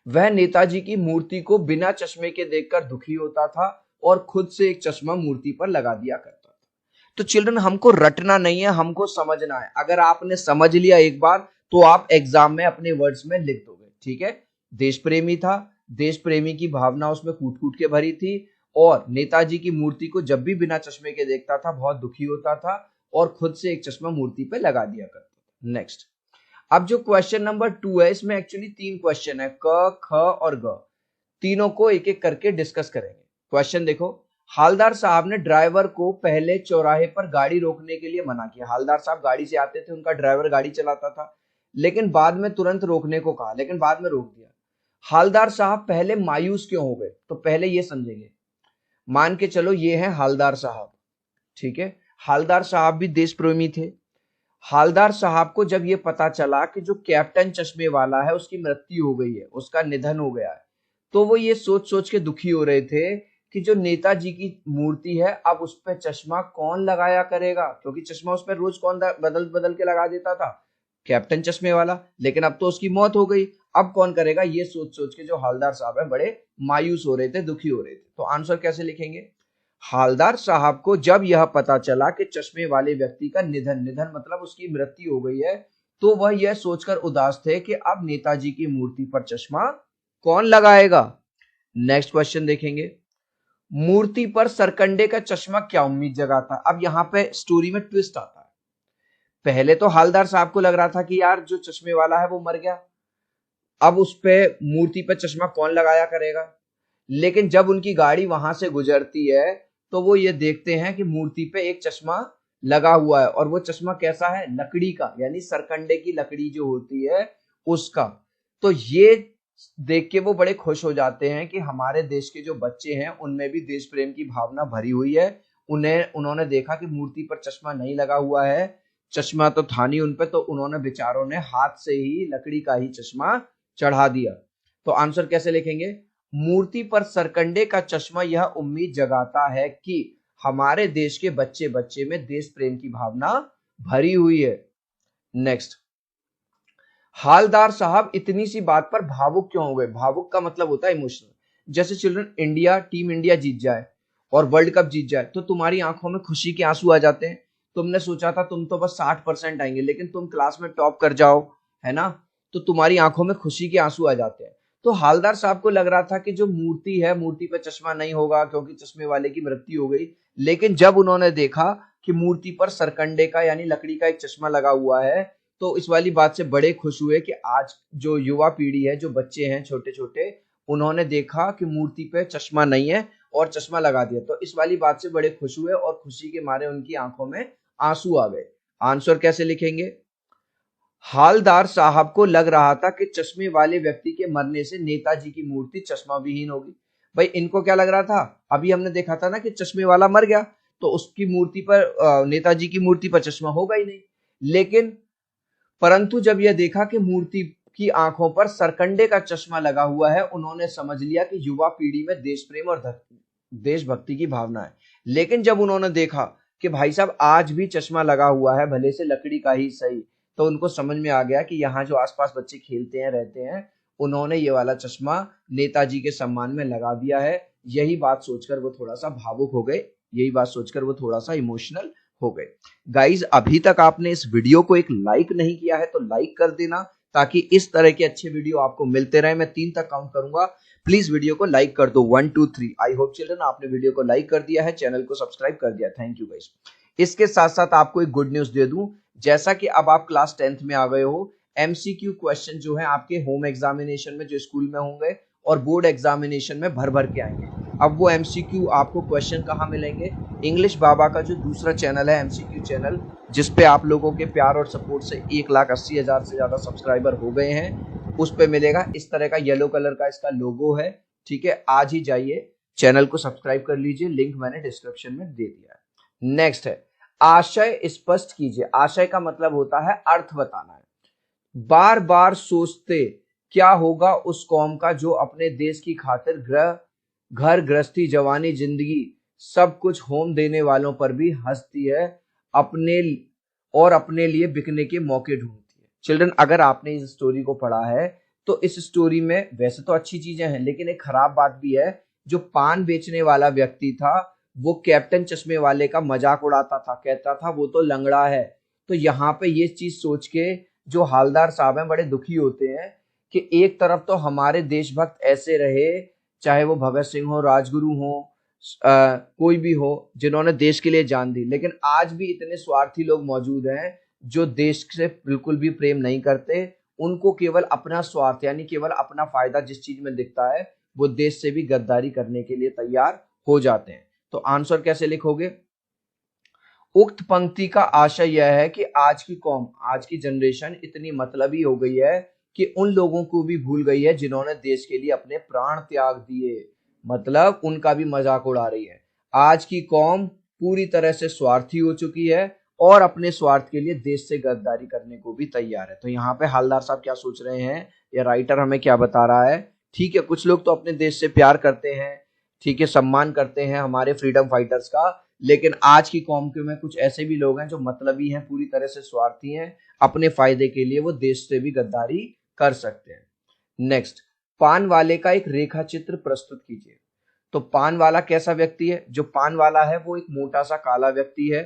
वह नेताजी की मूर्ति को बिना चश्मे के देखकर दुखी होता था और खुद से एक चश्मा मूर्ति पर लगा दिया करता था। तो चिल्ड्रन, हमको रटना नहीं है, हमको समझना है। अगर आपने समझ लिया एक बार तो आप एग्जाम में अपने वर्ड्स में लिख दोगे। ठीक है, देश प्रेमी था, देश प्रेमी की भावना उसमें कूट कूट के भरी थी, और नेताजी की मूर्ति को जब भी बिना चश्मे के देखता था बहुत दुखी होता था और खुद से एक चश्मा मूर्ति पे लगा दिया करता था। नेक्स्ट, अब जो क्वेश्चन नंबर 2 है, इसमें एक्चुअली 3 क्वेश्चन है, क, ख और ग। तीनों को एक एक करके डिस्कस करेंगे। क्वेश्चन देखो, हालदार साहब ने ड्राइवर को पहले चौराहे पर गाड़ी रोकने के लिए मना किया। हालदार साहब गाड़ी से आते थे, उनका ड्राइवर गाड़ी चलाता था, लेकिन बाद में तुरंत रोकने को कहा, लेकिन बाद में रोक दिया। हालदार साहब पहले मायूस क्यों हो गए? तो पहले ये समझेंगे। मान के चलो ये है हालदार साहब, ठीक है, हालदार साहब भी देश प्रेमी थे। हालदार साहब को जब ये पता चला कि जो कैप्टन चश्मे वाला है उसकी मृत्यु हो गई है, उसका निधन हो गया है, तो वो ये सोच सोच के दुखी हो रहे थे कि जो नेताजी की मूर्ति है अब उस पर चश्मा कौन लगाया करेगा, क्योंकि चश्मा उस पर रोज कौन बदल बदल के लगा देता था, कैप्टन चश्मे वाला। लेकिन अब तो उसकी मौत हो गई, अब कौन करेगा, ये सोच सोच के जो हालदार साहब है बड़े मायूस हो रहे थे, दुखी हो रहे थे। तो आंसर कैसे लिखेंगे? हालदार साहब को जब यह पता चला कि चश्मे वाले व्यक्ति का निधन, निधन मतलब उसकी मृत्यु हो गई है, तो वह यह सोचकर उदास थे कि अब नेताजी की मूर्ति पर चश्मा कौन लगाएगा। नेक्स्ट क्वेश्चन देखेंगे, मूर्ति पर सरकंडे का चश्मा क्या उम्मीद जगाता? अब यहां पे स्टोरी में ट्विस्ट आता है। पहले तो हालदार साहब को लग रहा था कि यार जो चश्मे वाला है वो मर गया, अब उस पे मूर्ति पे चश्मा कौन लगाया करेगा। लेकिन जब उनकी गाड़ी वहां से गुजरती है तो वो ये देखते हैं कि मूर्ति पे एक चश्मा लगा हुआ है, और वो चश्मा कैसा है? लकड़ी का, यानी सरकंडे की लकड़ी जो होती है उसका। तो ये देख के वो बड़े खुश हो जाते हैं कि हमारे देश के जो बच्चे हैं उनमें भी देश प्रेम की भावना भरी हुई है। उन्होंने देखा कि मूर्ति पर चश्मा नहीं लगा हुआ है, चश्मा तो था नहीं उन पे, तो उन्होंने बेचारों ने हाथ से ही लकड़ी का ही चश्मा चढ़ा दिया। तो आंसर कैसे लिखेंगे? मूर्ति पर सरकंडे का चश्मा यह उम्मीद जगाता है कि हमारे देश के बच्चे बच्चे में देश प्रेम की भावना भरी हुई है। नेक्स्ट, हालदार साहब इतनी सी बात पर भावुक क्यों हो गए? भावुक का मतलब होता है इमोशनल। जैसे चिल्ड्रन, टीम इंडिया जीत जाए और वर्ल्ड कप जीत जाए तो तुम्हारी आंखों में खुशी के आंसू आ जाते हैं। तुमने सोचा था तुम तो बस 60% आएंगे, लेकिन तुम क्लास में टॉप कर जाओ, है ना, तो तुम्हारी आंखों में खुशी के आंसू आ जाते हैं। तो हालदार साहब को लग रहा था कि जो मूर्ति है, मूर्ति पर चश्मा नहीं होगा क्योंकि चश्मे वाले की मृत्यु हो गई। लेकिन जब उन्होंने देखा कि मूर्ति पर सरकंडे का यानी लकड़ी का एक चश्मा लगा हुआ है, तो इस वाली बात से बड़े खुश हुए कि आज जो युवा पीढ़ी है, जो बच्चे हैं छोटे छोटे, उन्होंने देखा कि मूर्ति पे चश्मा नहीं है और चश्मा लगा दिया। तो इस वाली बात से बड़े खुश हुए और खुशी के मारे उनकी आंखों में आंसू आ गए। आंसर कैसे लिखेंगे? हालदार साहब को लग रहा था कि चश्मे वाले व्यक्ति के मरने से नेताजी की मूर्ति चश्मा विहीन होगी। भाई इनको क्या लग रहा था? अभी हमने देखा था ना कि चश्मे वाला मर गया तो उसकी मूर्ति पर, नेताजी की मूर्ति पर चश्मा होगा ही नहीं। लेकिन परंतु जब यह देखा कि मूर्ति की आंखों पर सरकंडे का चश्मा लगा हुआ है, उन्होंने समझ लिया कि युवा पीढ़ी में देश प्रेम और देशभक्ति की भावना है। लेकिन जब उन्होंने देखा कि भाई साहब आज भी चश्मा लगा हुआ है, भले से लकड़ी का ही सही, तो उनको समझ में आ गया कि यहाँ जो आसपास बच्चे खेलते हैं रहते हैं, उन्होंने ये वाला चश्मा नेताजी के सम्मान में लगा दिया है। यही बात सोचकर वो थोड़ा सा भावुक हो गए, यही बात सोचकर वो थोड़ा सा इमोशनल हो गए। गाइज, अभी तक आपने इस वीडियो को एक लाइक नहीं किया है तो लाइक कर देना, ताकि इस तरह के अच्छे वीडियो आपको मिलते रहे। मैं 3 तक काउंट करूंगा, प्लीज वीडियो को लाइक कर दो। 1 2 3। आई होप चिल्ड्रन आपने वीडियो को लाइक कर दिया है, चैनल को सब्सक्राइब कर दिया। Thank you guys. इसके साथ साथ आपको एक गुड न्यूज दे दूं, जैसा कि अब आप क्लास 10th में आ गए हो, एमसीक्यू क्वेश्चन जो है आपके होम एग्जामिनेशन में जो स्कूल में होंगे और बोर्ड एग्जामिनेशन में भर भर के आएंगे। अब वो एमसीक्यू आपको क्वेश्चन कहाँ मिलेंगे? इंग्लिश बाबा का जो दूसरा चैनल है, एमसीक्यू चैनल, जिसपे आप लोगों के प्यार और सपोर्ट से 1,80,000 से ज्यादा सब्सक्राइबर हो गए हैं, उस पे मिलेगा। इस तरह का येलो कलर का इसका लोगो है, ठीक है। आज ही जाइए चैनल को सब्सक्राइब कर लीजिए, लिंक मैंने डिस्क्रिप्शन में दे दिया है। नेक्स्ट है आशय स्पष्ट कीजिए। आशय का मतलब होता है अर्थ बताना है। बार बार सोचते क्या होगा उस कौम का जो अपने देश की खातिर घर गृहस्थी, जवानी, जिंदगी सब कुछ होम देने वालों पर भी हंसती है, अपने लिए बिकने के मौके ढूंढती है। चिल्ड्रन, अगर आपने इस स्टोरी को पढ़ा है तो इस स्टोरी में वैसे तो अच्छी चीजें हैं, लेकिन एक खराब बात भी है। जो पान बेचने वाला व्यक्ति था वो कैप्टन चश्मे वाले का मजाक उड़ाता था, कहता था वो तो लंगड़ा है। तो यहाँ पे ये चीज सोच के जो हालदार साहब हैं बड़े दुखी होते हैं कि एक तरफ तो हमारे देशभक्त ऐसे रहे, चाहे वो भगत सिंह हो, राजगुरु हो, कोई भी हो, जिन्होंने देश के लिए जान दी, लेकिन आज भी इतने स्वार्थी लोग मौजूद हैं जो देश से बिल्कुल भी प्रेम नहीं करते। उनको केवल अपना स्वार्थ यानी केवल अपना फायदा जिस चीज में दिखता है वो देश से भी गद्दारी करने के लिए तैयार हो जाते हैं। तो आंसर कैसे लिखोगे? उक्त पंक्ति का आशय यह है कि आज की कौम, आज की जनरेशन इतनी मतलबी हो गई है कि उन लोगों को भी भूल गई है जिन्होंने देश के लिए अपने प्राण त्याग दिए, मतलब उनका भी मजाक उड़ा रही है। आज की कौम पूरी तरह से स्वार्थी हो चुकी है और अपने स्वार्थ के लिए देश से गद्दारी करने को भी तैयार है। तो यहाँ पे हालदार साहब क्या सोच रहे हैं, या राइटर हमें क्या बता रहा है? ठीक है, कुछ लोग तो अपने देश से प्यार करते हैं, ठीक है, सम्मान करते हैं हमारे फ्रीडम फाइटर्स का, लेकिन आज की कौम के में कुछ ऐसे भी लोग हैं जो मतलबी हैं, पूरी तरह से स्वार्थी हैं, अपने फायदे के लिए वो देश से भी गद्दारी कर सकते हैं। नेक्स्ट, पान वाले का एक रेखा चित्र प्रस्तुत कीजिए। तो पान वाला कैसा व्यक्ति है? जो पान वाला है वो एक मोटा सा काला व्यक्ति है,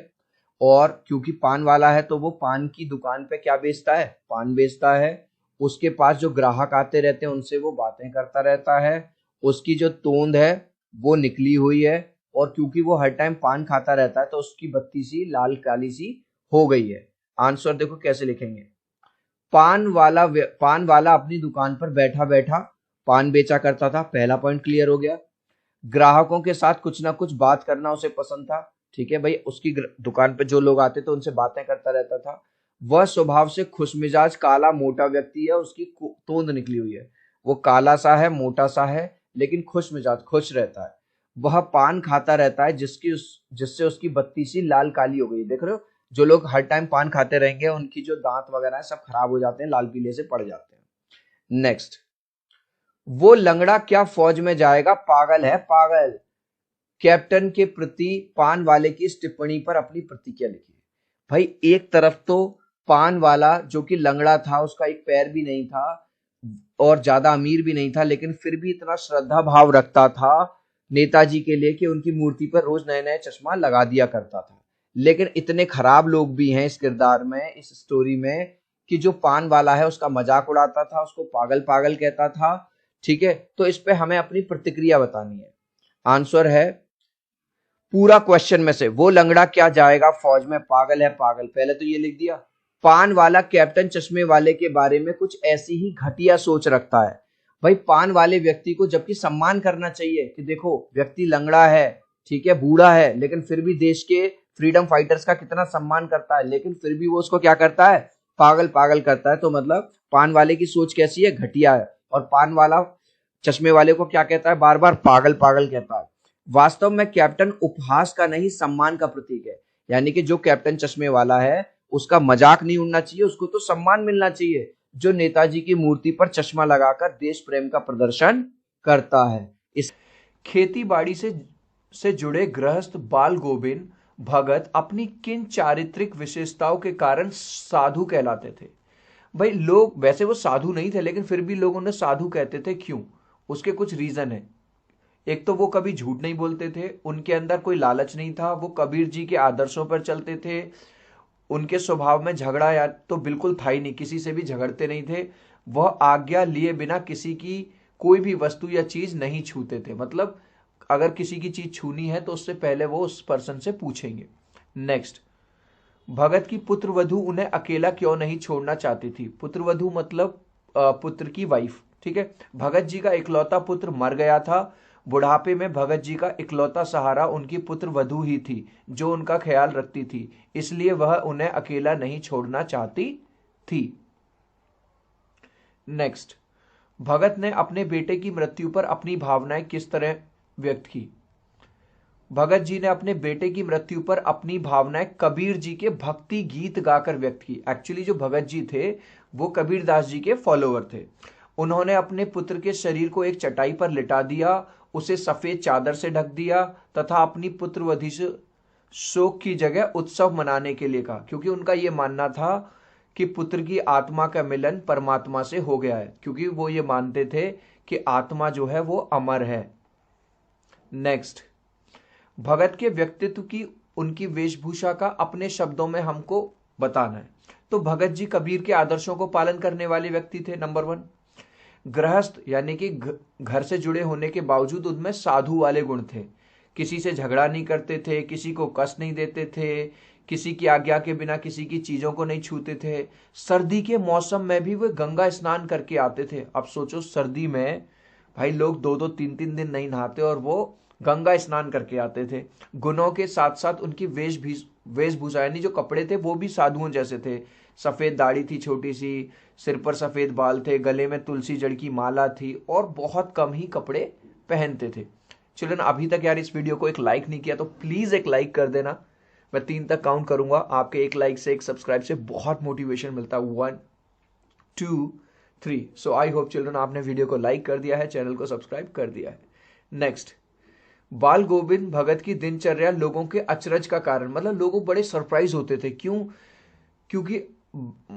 और क्योंकि पान वाला है तो वो पान की दुकान पे क्या बेचता है? पान बेचता है। उसके पास जो ग्राहक आते रहते हैं उनसे वो बातें करता रहता है। उसकी जो तोंद है वो निकली हुई है, और क्योंकि वो हर टाइम पान खाता रहता है तो उसकी बत्ती सी लाल काली सी हो गई है। आंसर देखो कैसे लिखेंगे। पान वाला अपनी दुकान पर बैठा बैठा पान बेचा करता था, पहला पॉइंट क्लियर हो गया। ग्राहकों के साथ कुछ ना कुछ बात करना उसे पसंद था, ठीक है भाई, उसकी दुकान पे जो लोग आते थे उनसे बातें करता रहता था। वह स्वभाव से खुशमिजाज काला मोटा व्यक्ति है, उसकी तोंद निकली हुई है, वो काला सा है, मोटा सा है, लेकिन खुशमिजाज, खुश रहता है। वह पान खाता रहता है जिससे उसकी बत्ती सी लाल काली हो गई। देख रहे हो, जो लोग हर टाइम पान खाते रहेंगे उनकी जो दांत वगैरह है सब खराब हो जाते हैं, लाल पीले से पड़ जाते हैं। नेक्स्ट, वो लंगड़ा क्या फौज में जाएगा, पागल है पागल। कैप्टन के प्रति पान वाले की इस टिप्पणी पर अपनी प्रतिक्रिया लिखिए। भाई एक तरफ तो पान वाला जो कि लंगड़ा था, उसका एक पैर भी नहीं था और ज्यादा अमीर भी नहीं था, लेकिन फिर भी इतना श्रद्धा भाव रखता था नेताजी के लिए कि उनकी मूर्ति पर रोज नए नए चश्मा लगा दिया करता था। लेकिन इतने खराब लोग भी हैं इस किरदार में, इस स्टोरी में, कि जो पान वाला है उसका मजाक उड़ाता था, उसको पागल पागल कहता था, ठीक है। तो इस पे हमें अपनी प्रतिक्रिया बतानी है। आंसर है पूरा क्वेश्चन में से, वो लंगड़ा क्या जाएगा फौज में, पागल है पागल, पहले तो ये लिख दिया। पान वाला कैप्टन चश्मे वाले के बारे में कुछ ऐसी ही घटिया सोच रखता है। भाई पान वाले व्यक्ति को जबकि सम्मान करना चाहिए कि देखो व्यक्ति लंगड़ा है, ठीक है, बूढ़ा है, लेकिन फिर भी देश के फ्रीडम फाइटर्स का कितना सम्मान करता है, लेकिन फिर भी वो उसको क्या करता है, पागल पागल करता है। तो मतलब पान वाले की सोच कैसी है, घटिया है। और पान वाला चश्मे वाले को क्या कहता है, बार बार पागल पागल कहता है। वास्तव में कैप्टन उपहास का नहीं सम्मान का प्रतीक है, यानी कि जो कैप्टन चश्मे वाला है उसका मजाक नहीं उड़ना चाहिए, उसको तो सम्मान मिलना चाहिए, जो नेताजी की मूर्ति पर चश्मा लगाकर देश प्रेम का प्रदर्शन करता है। इस खेती बाड़ी से जुड़े गृहस्थ बाल गोविंद भगत अपनी किन चारित्रिक विशेषताओं के कारण साधु कहलाते थे? भाई लोग, वैसे वो साधु नहीं थे लेकिन फिर भी लोग उन्हें साधु कहते थे, क्यों? उसके कुछ रीजन है। एक तो वो कभी झूठ नहीं बोलते थे, उनके अंदर कोई लालच नहीं था, वो कबीर जी के आदर्शों पर चलते थे, उनके स्वभाव में झगड़ा या तो बिल्कुल था ही नहीं, किसी से भी झगड़ते नहीं थे, वह आज्ञा लिए बिना किसी की कोई भी वस्तु या चीज नहीं छूते थे, मतलब अगर किसी की चीज छूनी है तो उससे पहले वो उस पर्सन से पूछेंगे। नेक्स्ट, भगत की पुत्रवधू उन्हें अकेला क्यों नहीं छोड़ना चाहती थी? पुत्रवधू मतलब पुत्र की वाइफ, ठीक है। भगत जी का इकलौता पुत्र मर गया था, बुढ़ापे में भगत जी का इकलौता सहारा उनकी पुत्र वधू ही थी जो उनका ख्याल रखती थी, इसलिए वह उन्हें अकेला नहीं छोड़ना चाहती थी। नेक्स्ट, भगत ने अपने बेटे की मृत्यु पर अपनी भावनाएं किस तरह व्यक्त की? भगत जी ने अपने बेटे की मृत्यु पर अपनी भावनाएं कबीर जी के भक्ति गीत गाकर व्यक्त की। एक्चुअली जो भगत जी थे वो कबीर दास जी के फॉलोअर थे। उन्होंने अपने पुत्र के शरीर को एक चटाई पर लिटा दिया, उसे सफेद चादर से ढक दिया तथा अपनी पुत्रवधू से शोक की जगह उत्सव मनाने के लिए कहा, क्योंकि उनका यह मानना था कि पुत्र की आत्मा का मिलन परमात्मा से हो गया है, क्योंकि वो ये मानते थे कि आत्मा जो है वो अमर है। नेक्स्ट, भगत के व्यक्तित्व की उनकी वेशभूषा का अपने शब्दों में हमको बताना है। तो भगत जी कबीर के आदर्शों को पालन करने वाले व्यक्ति थे। नंबर 1, गृहस्थ यानी कि घर से जुड़े होने के बावजूद उनमें साधु वाले गुण थे। किसी से झगड़ा नहीं करते थे, किसी को कष्ट नहीं देते थे, किसी की आज्ञा के बिना किसी की चीजों को नहीं छूते थे। सर्दी के मौसम में भी वे गंगा स्नान करके आते थे। अब सोचो, सर्दी में भाई लोग 2-2 3-3 दिन नहीं नहाते और वो गंगा स्नान करके आते थे। गुणों के साथ साथ उनकी वेशभूषा यानी जो कपड़े थे वो भी साधुओं जैसे थे। सफेद दाढ़ी थी छोटी सी, सिर पर सफेद बाल थे, गले में तुलसी जड़ की माला थी और बहुत कम ही कपड़े पहनते थे। चिल्ड्रन, अभी तक यार इस वीडियो को एक लाइक नहीं किया तो प्लीज एक लाइक कर देना। मैं 3 तक काउंट करूंगा, आपके एक लाइक से, एक सब्सक्राइब से बहुत मोटिवेशन मिलता है। 1 2 3। सो आई होप चिल्ड्रन आपने वीडियो को लाइक कर दिया है, चैनल को सब्सक्राइब कर दिया है। नेक्स्ट, बाल गोविंद भगत की दिनचर्या लोगों के अचरज का कारण, मतलब लोगों बड़े सरप्राइज होते थे। क्यों? क्योंकि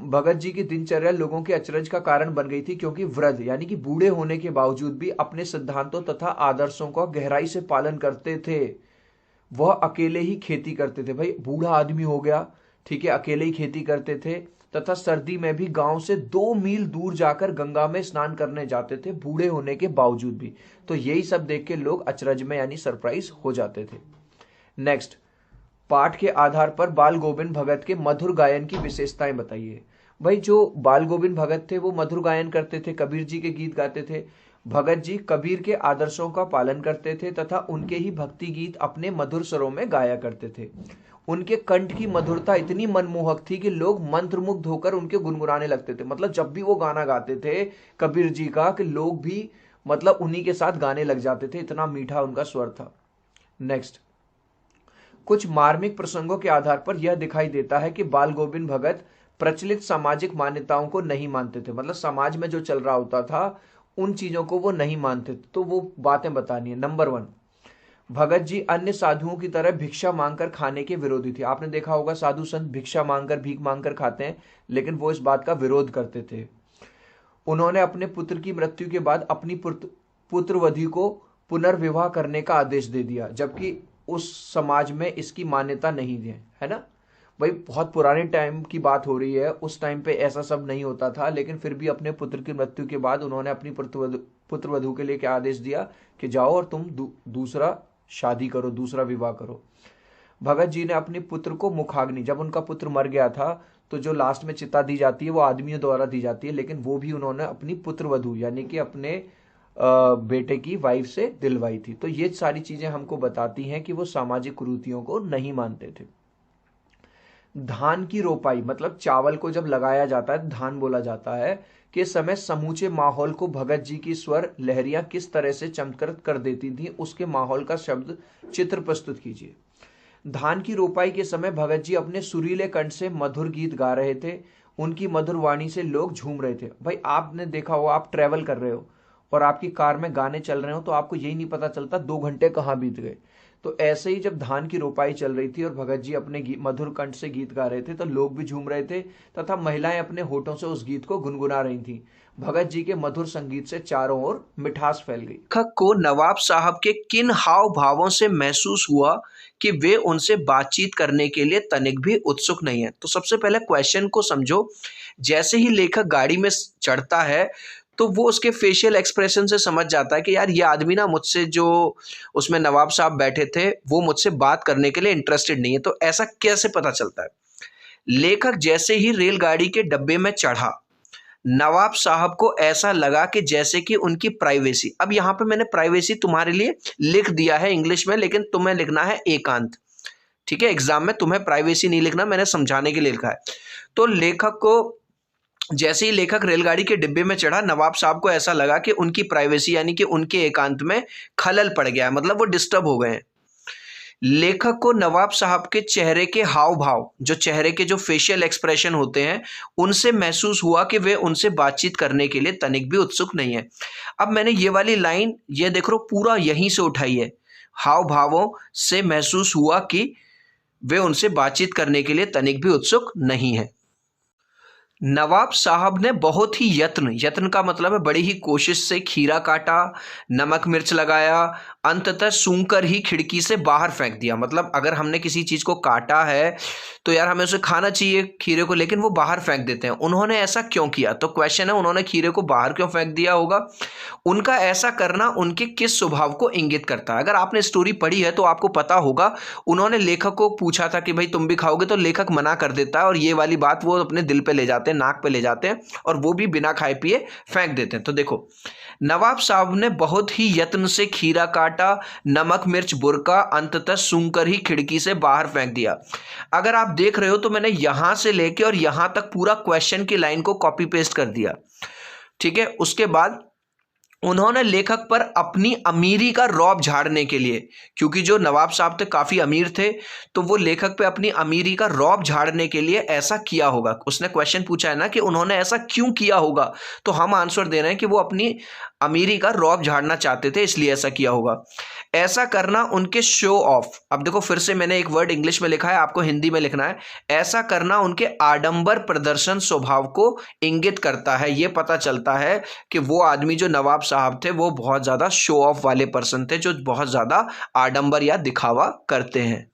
भगत जी की दिनचर्या लोगों के अचरज का कारण बन गई थी, क्योंकि वृद्ध यानी कि बूढ़े होने के बावजूद भी अपने सिद्धांतों तथा आदर्शों का गहराई से पालन करते थे। वह अकेले ही खेती करते थे। भाई बूढ़ा आदमी हो गया, ठीक है, अकेले ही खेती करते थे तथा सर्दी में भी गांव से 2 मील दूर जाकर गंगा में स्नान करने जाते थे, बूढ़े होने के बावजूद भी। तो यही सब देख के लोग अचरज में यानी सरप्राइज हो जाते थे। नेक्स्ट, पाठ के आधार पर बाल गोविंद भगत के मधुर गायन की विशेषताएं बताइए। भाई जो बाल गोविंद भगत थे वो मधुर गायन करते थे, कबीर जी के गीत गाते थे। भगत जी कबीर के आदर्शों का पालन करते थे तथा उनके ही भक्ति गीत अपने मधुर स्वरों में गाया करते थे। उनके कंठ की मधुरता इतनी मनमोहक थी कि लोग मंत्रमुग्ध होकर उनके गुनगुनाने लगते थे। मतलब जब भी वो गाना गाते थे कबीर जी का, कि लोग भी मतलब उन्हीं के साथ गाने लग जाते थे, इतना मीठा उनका स्वर था। नेक्स्ट, कुछ मार्मिक प्रसंगों के आधार पर यह दिखाई देता है कि बाल गोविंद भगत प्रचलित सामाजिक मान्यताओं को नहीं मानते थे। मतलब समाज में जो चल रहा होता था उन चीजों को वो नहीं मानते थे, तो वो बातें बतानी है। नंबर 1, भगत जी अन्य साधुओं की तरह भिक्षा मांगकर खाने के विरोधी थे। आपने देखा होगा साधु संत भिक्षा मांगकर, भीख मांगकर खाते हैं, लेकिन वो इस बात का विरोध करते थे। उन्होंने अपने पुत्र की मृत्यु के बाद अपनी पुत्रवधू को पुनर्विवाह करने का आदेश दे दिया, जबकि उस समाज में इसकी मान्यता नहीं है ना। भाई बहुत पुराने टाइम की बात हो रही है, उस टाइम पे ऐसा सब नहीं होता था, लेकिन फिर भी अपने पुत्र की मृत्यु के बाद उन्होंने अपनी पुत्रवधू के लिए क्या आदेश दिया कि जाओ और तुम दूसरा शादी करो, दूसरा विवाह करो। भगत जी ने अपने पुत्र को मुखाग्नि, जब उनका पुत्र मर गया था तो जो लास्ट में चिता दी जाती है वो आदमियों द्वारा दी जाती है, लेकिन वो भी उन्होंने अपनी पुत्रवधू यानी कि अपने बेटे की वाइफ से दिलवाई थी। तो ये सारी चीजें हमको बताती हैं कि वो सामाजिक कुरीतियों को नहीं मानते थे। धान की रोपाई, मतलब चावल को जब लगाया जाता है धान बोला जाता है, के समय समूचे माहौल को भगत जी की स्वर लहरियां किस तरह से चमत्कृत कर देती थी, उसके माहौल का शब्द चित्र प्रस्तुत कीजिए। धान की रोपाई के समय भगत जी अपने सुरीले कंठ से मधुर गीत गा रहे थे। उनकी मधुर वाणी से लोग झूम रहे थे। भाई आपने देखा हो, आप ट्रेवल कर रहे हो और आपकी कार में गाने चल रहे हो तो आपको यही नहीं पता चलता 2 घंटे कहाँ बीत गए। तो ऐसे ही जब धान की रोपाई चल रही थी और भगत जी अपने मधुर कंठ से गीत गा रहे थे तो लोग भी झूम रहे थे तथा महिलाएं अपने होठों से उस गीत को गुनगुना रही थी। भगत जी के मधुर संगीत से चारों ओर मिठास फैल गई। लेखक को नवाब साहब के किन हाव भावों से महसूस हुआ कि वे उनसे बातचीत करने के लिए तनिक भी उत्सुक नहीं है? तो सबसे पहले क्वेश्चन को समझो। जैसे ही लेखक गाड़ी में चढ़ता है तो वो उसके फेशियल एक्सप्रेशन से समझ जाता है कि यार ये आदमी ना मुझसे, जो उसमें नवाब साहब बैठे थे, वो मुझसे बात करने के लिए इंटरेस्टेड नहीं है। तो ऐसा कैसे पता चलता है? लेखक जैसे ही रेलगाड़ी के डब्बे में चढ़ा, नवाब साहब को ऐसा लगा कि जैसे कि उनकी प्राइवेसी, अब यहाँ पे मैंने प्राइवेसी तुम्हारे लिए लिख दिया है इंग्लिश में, लेकिन तुम्हें लिखना है एकांत, ठीक है। एग्जाम में तुम्हें प्राइवेसी नहीं लिखना, मैंने समझाने के लिए लिखा है। तो लेखक को, जैसे ही लेखक रेलगाड़ी के डिब्बे में चढ़ा, नवाब साहब को ऐसा लगा कि उनकी प्राइवेसी यानी कि उनके एकांत में खलल पड़ गया, मतलब वो डिस्टर्ब हो गए हैं। लेखक को नवाब साहब के चेहरे के हाव भाव, जो चेहरे के जो फेशियल एक्सप्रेशन होते हैं, उनसे महसूस हुआ कि वे उनसे बातचीत करने के लिए तनिक भी उत्सुक नहीं है। अब मैंने ये वाली लाइन, ये देख लो, पूरा यहीं से उठाई है। हाव भावों से महसूस हुआ कि वे उनसे बातचीत करने के लिए तनिक भी उत्सुक नहीं है। नवाब साहब ने बहुत ही यत्न का मतलब है बड़ी ही कोशिश से खीरा काटा, नमक मिर्च लगाया, अंततः सूंघकर ही खिड़की से बाहर फेंक दिया। मतलब अगर हमने किसी चीज को काटा है तो यार हमें उसे खाना चाहिए खीरे को, लेकिन वो बाहर फेंक देते हैं। उन्होंने ऐसा क्यों किया? तो क्वेश्चन है उन्होंने खीरे को बाहर क्यों फेंक दिया होगा। उनका ऐसा करना उनके किस स्वभाव को इंगित करता है? अगर आपने स्टोरी पढ़ी है तो आपको पता होगा, उन्होंने लेखक को पूछा था कि भाई तुम भी खाओगे, तो लेखक मना कर देता है और ये वाली बात वो अपने दिल पे ले जाते हैं, नाक पे ले जाते हैं और वो भी बिना खाए पिए फेंक देते हैं। तो देखो, नवाब साहब ने बहुत ही यत्न से खीरा काटा, नमक मिर्च बुरका, अंततः सूंघकर ही खिड़की से बाहर फेंक दिया। अगर आप देख रहे हो तो मैंने यहां से लेके और यहां तक पूरा क्वेश्चन की लाइन को कॉपी पेस्ट कर दिया, ठीक है। उसके बाद उन्होंने लेखक पर अपनी अमीरी का रौब झाड़ने के लिए, क्योंकि जो नवाब साहब थे काफी अमीर थे, तो वो लेखक पे अपनी अमीरी का रौब झाड़ने के लिए ऐसा किया होगा। उसने क्वेश्चन पूछा है ना कि उन्होंने ऐसा क्यों किया होगा, तो हम आंसर दे रहे हैं कि वो अपनी अमीरी का रौब झाड़ना चाहते थे, इसलिए ऐसा किया होगा। ऐसा करना उनके शो ऑफ, अब देखो फिर से मैंने एक वर्ड इंग्लिश में लिखा है, आपको हिंदी में लिखना है। ऐसा करना उनके आडंबर प्रदर्शन स्वभाव को इंगित करता है। ये पता चलता है कि वो आदमी जो नवाब साहब थे वो बहुत ज्यादा शो ऑफ वाले पर्सन थे, जो बहुत ज्यादा आडंबर या दिखावा करते हैं।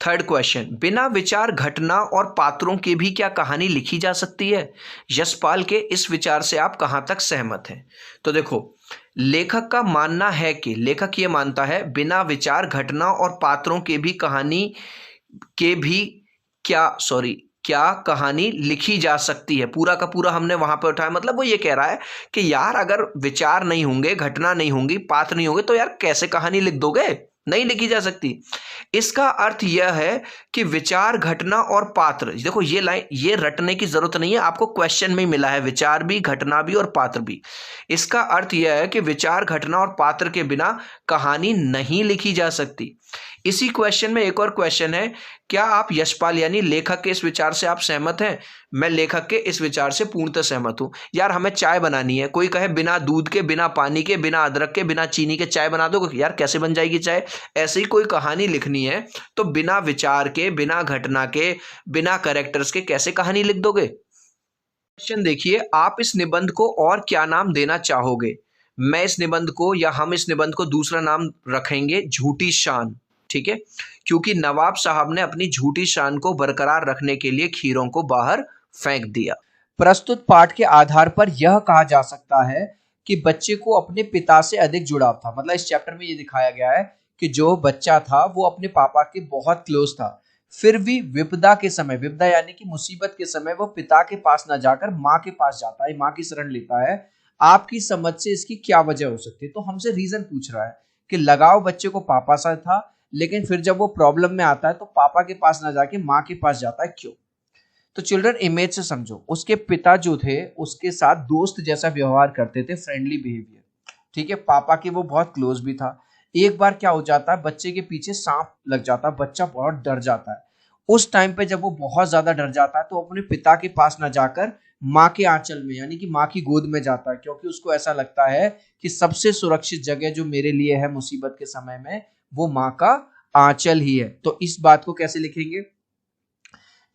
थर्ड क्वेश्चन, बिना विचार घटना और पात्रों की भी क्या कहानी लिखी जा सकती है? यशपाल के इस विचार से आप कहां तक सहमत हैं? तो देखो, लेखक का मानना है कि लेखक ये मानता है बिना विचार घटना और पात्रों के भी कहानी के भी क्या कहानी लिखी जा सकती है। पूरा का पूरा हमने वहां पे उठाया। मतलब वो ये कह रहा है कि यार अगर विचार नहीं होंगे, घटना नहीं होंगी, पात्र नहीं होंगे, तो यार कैसे कहानी लिख दोगे? नहीं लिखी जा सकती। इसका अर्थ यह है कि विचार घटना और पात्र, देखो ये लाइन, ये रटने की जरूरत नहीं है, आपको क्वेश्चन में ही मिला है, विचार भी, घटना भी और पात्र भी। इसका अर्थ यह है कि विचार घटना और पात्र के बिना कहानी नहीं लिखी जा सकती। इसी क्वेश्चन में एक और क्वेश्चन है, क्या आप यशपाल यानी लेखक के इस विचार से आप सहमत हैं? मैं लेखक के इस विचार से पूर्णतः सहमत हूं। यार हमें चाय बनानी है, कोई कहे बिना दूध के, बिना पानी के, बिना अदरक के, बिना चीनी के चाय बना दो, यार कैसे बन जाएगी चाय? ऐसे ही कोई कहानी लिखनी है तो बिना विचार के, बिना घटना के, बिना कैरेक्टर्स के कैसे कहानी लिख दोगे? क्वेश्चन देखिए, आप इस निबंध को और क्या नाम देना चाहोगे? मैं इस निबंध को, या हम इस निबंध को दूसरा नाम रखेंगे झूठी शान, ठीक है, क्योंकि नवाब साहब ने अपनी झूठी शान को बरकरार रखने के लिए खीरों को बाहर फेंक दिया। प्रस्तुत पाठ के आधार पर यह कहा जा सकता है कि बच्चे को अपने पिता से अधिक जुड़ाव था। मतलब इस चैप्टर में ये दिखाया गया है कि जो बच्चा था वो अपने पापा के बहुत क्लोज था, फिर भी विपदा के समय, विपदा यानी कि मुसीबत के समय, वो पिता के पास न जाकर माँ के पास जाता है, माँ की शरण लेता है। आपकी समझ से इसकी क्या वजह हो सकती है? तो हमसे रीजन पूछ रहा है कि लगाव बच्चे को पापा से था, लेकिन फिर जब वो प्रॉब्लम में आता है तो पापा के पास ना जाके माँ के पास जाता है, क्यों? तो चिल्ड्रन इमेज से समझो, उसके पिता जो थे उसके साथ दोस्त जैसा व्यवहार करते थे, फ्रेंडली बिहेवियर, ठीक है। पापा के वो बहुत क्लोज भी था। एक बार क्या हो जाता है, बच्चे के पीछे सांप लग जाता है, बच्चा बहुत डर जाता है। उस टाइम पे जब वो बहुत ज्यादा डर जाता है तो अपने पिता के पास ना जाकर माँ के आंचल में यानी कि माँ की गोद में जाता है, क्योंकि उसको ऐसा लगता है कि सबसे सुरक्षित जगह जो मेरे लिए है मुसीबत के समय में, वो माँ का आंचल ही है। तो इस बात को कैसे लिखेंगे?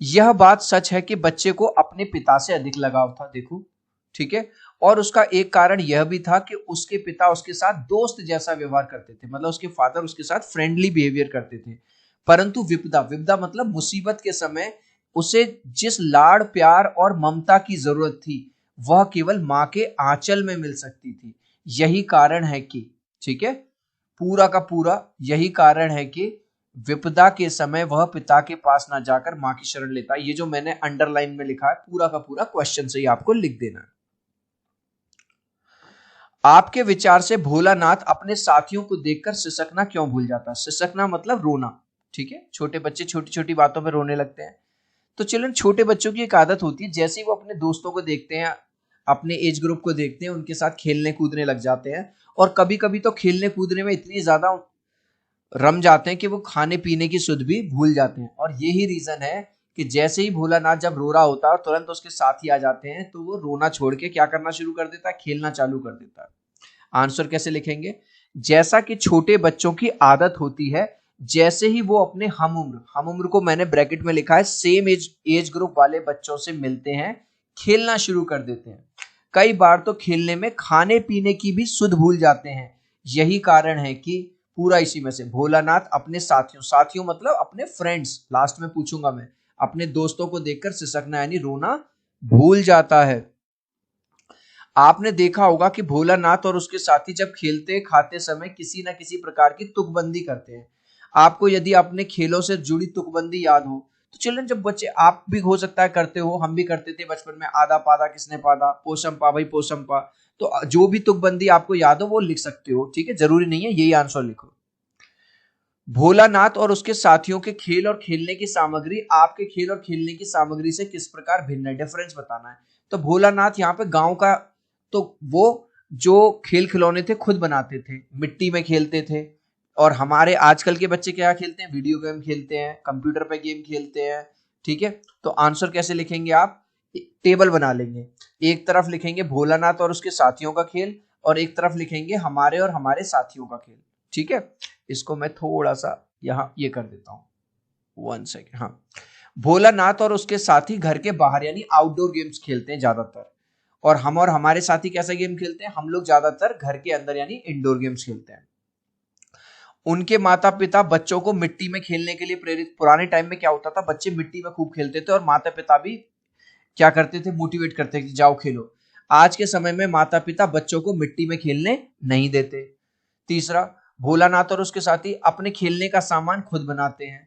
यह बात सच है कि बच्चे को अपने पिता से अधिक लगाव था, देखो, ठीक है। और उसका एक कारण यह भी था कि उसके पिता उसके साथ दोस्त जैसा व्यवहार करते थे, मतलब उसके फादर उसके साथ फ्रेंडली बिहेवियर करते थे। परंतु विपदा, विपदा मतलब मुसीबत के समय उसे जिस लाड़ प्यार और ममता की जरूरत थी वह केवल माँ के आंचल में मिल सकती थी। यही कारण है कि, ठीक है, पूरा का पूरा यही कारण है कि विपदा के समय वह पिता के पास ना जाकर मां की शरण लेता है। ये जो मैंने अंडरलाइन में लिखा है पूरा का पूरा क्वेश्चन से ही आपको लिख देना है। आपके विचार से भोलानाथ अपने साथियों को देखकर सिसकना क्यों भूल जाता है? सिसकना मतलब रोना, ठीक है। छोटे बच्चे छोटी छोटी बातों में रोने लगते हैं। तो चिल्ड्रन, छोटे बच्चों की एक आदत होती है, जैसे ही वो अपने दोस्तों को देखते हैं, अपने एज ग्रुप को देखते हैं, उनके साथ खेलने कूदने लग जाते हैं। और कभी कभी तो खेलने कूदने में इतनी ज्यादा रम जाते हैं कि वो खाने पीने की सुध भी भूल जाते हैं। और यही रीजन है कि जैसे ही भोलानाथ जब रो रहा होता है तुरंत उसके साथी आ जाते हैं, तो वो रोना छोड़ के क्या करना शुरू कर देता है? खेलना चालू कर देता है। आंसर कैसे लिखेंगे? जैसा कि छोटे बच्चों की आदत होती है जैसे ही वो अपने हम उम्र को मैंने ब्रैकेट में लिखा है सेम एज ग्रुप वाले बच्चों से मिलते हैं, खेलना शुरू कर देते हैं। कई बार तो खेलने में खाने पीने की भी सुध भूल जाते हैं। यही कारण है कि पूरा इसी में से भोलानाथ अपने साथियों मतलब अपने फ्रेंड्स, लास्ट में पूछूंगा मैं, अपने दोस्तों को देखकर सिसकना यानी रोना भूल जाता है। आपने देखा होगा कि भोलानाथ और उसके साथी जब खेलते खाते समय किसी न किसी प्रकार की तुकबंदी करते हैं। आपको यदि अपने खेलों से जुड़ी तुकबंदी याद हो तो चिल्ड्रन, जब बच्चे, आप भी हो सकता है करते हो, हम भी करते थे बचपन में, आधा पादा किसने पादा, पोसम पा भाई पोसम पा। तो जो भी तुकबंदी आपको याद हो वो लिख सकते हो, ठीक है, जरूरी नहीं है यही आंसर लिखो। भोलानाथ और उसके साथियों के खेल और खेलने की सामग्री आपके खेल और खेलने की सामग्री से किस प्रकार भिन्न है, डिफरेंस बताना है। तो भोलानाथ यहाँ पे गांव का, तो वो जो खेल खिलौने थे खुद बनाते थे, मिट्टी में खेलते थे। और हमारे आजकल के बच्चे क्या खेलते हैं, वीडियो गेम खेलते हैं, कंप्यूटर पे गेम खेलते हैं, ठीक है। तो आंसर कैसे लिखेंगे आप, टेबल बना लेंगे, एक तरफ लिखेंगे भोलानाथ और उसके साथियों का खेल और एक तरफ लिखेंगे हमारे और हमारे साथियों का खेल, ठीक है। इसको मैं थोड़ा सा यहाँ ये कर देता हूँ, 1 सेकेंड। हाँ, भोलानाथ और उसके साथी घर के बाहर यानी आउटडोर गेम्स खेलते हैं ज्यादातर, और हम और हमारे साथी कैसा गेम खेलते हैं, हम लोग ज्यादातर घर के अंदर यानी इंडोर गेम्स खेलते हैं। उनके माता पिता बच्चों को मिट्टी में खेलने के लिए प्रेरित, पुराने टाइम में क्या होता था, बच्चे मिट्टी में खूब खेलते थे और माता पिता भी क्या करते थे, मोटिवेट करते थे कि जाओ खेलो। आज के समय में माता पिता बच्चों को मिट्टी में खेलने नहीं देते। तीसरा, भोलानाथ और उसके साथी अपने खेलने का सामान खुद बनाते हैं।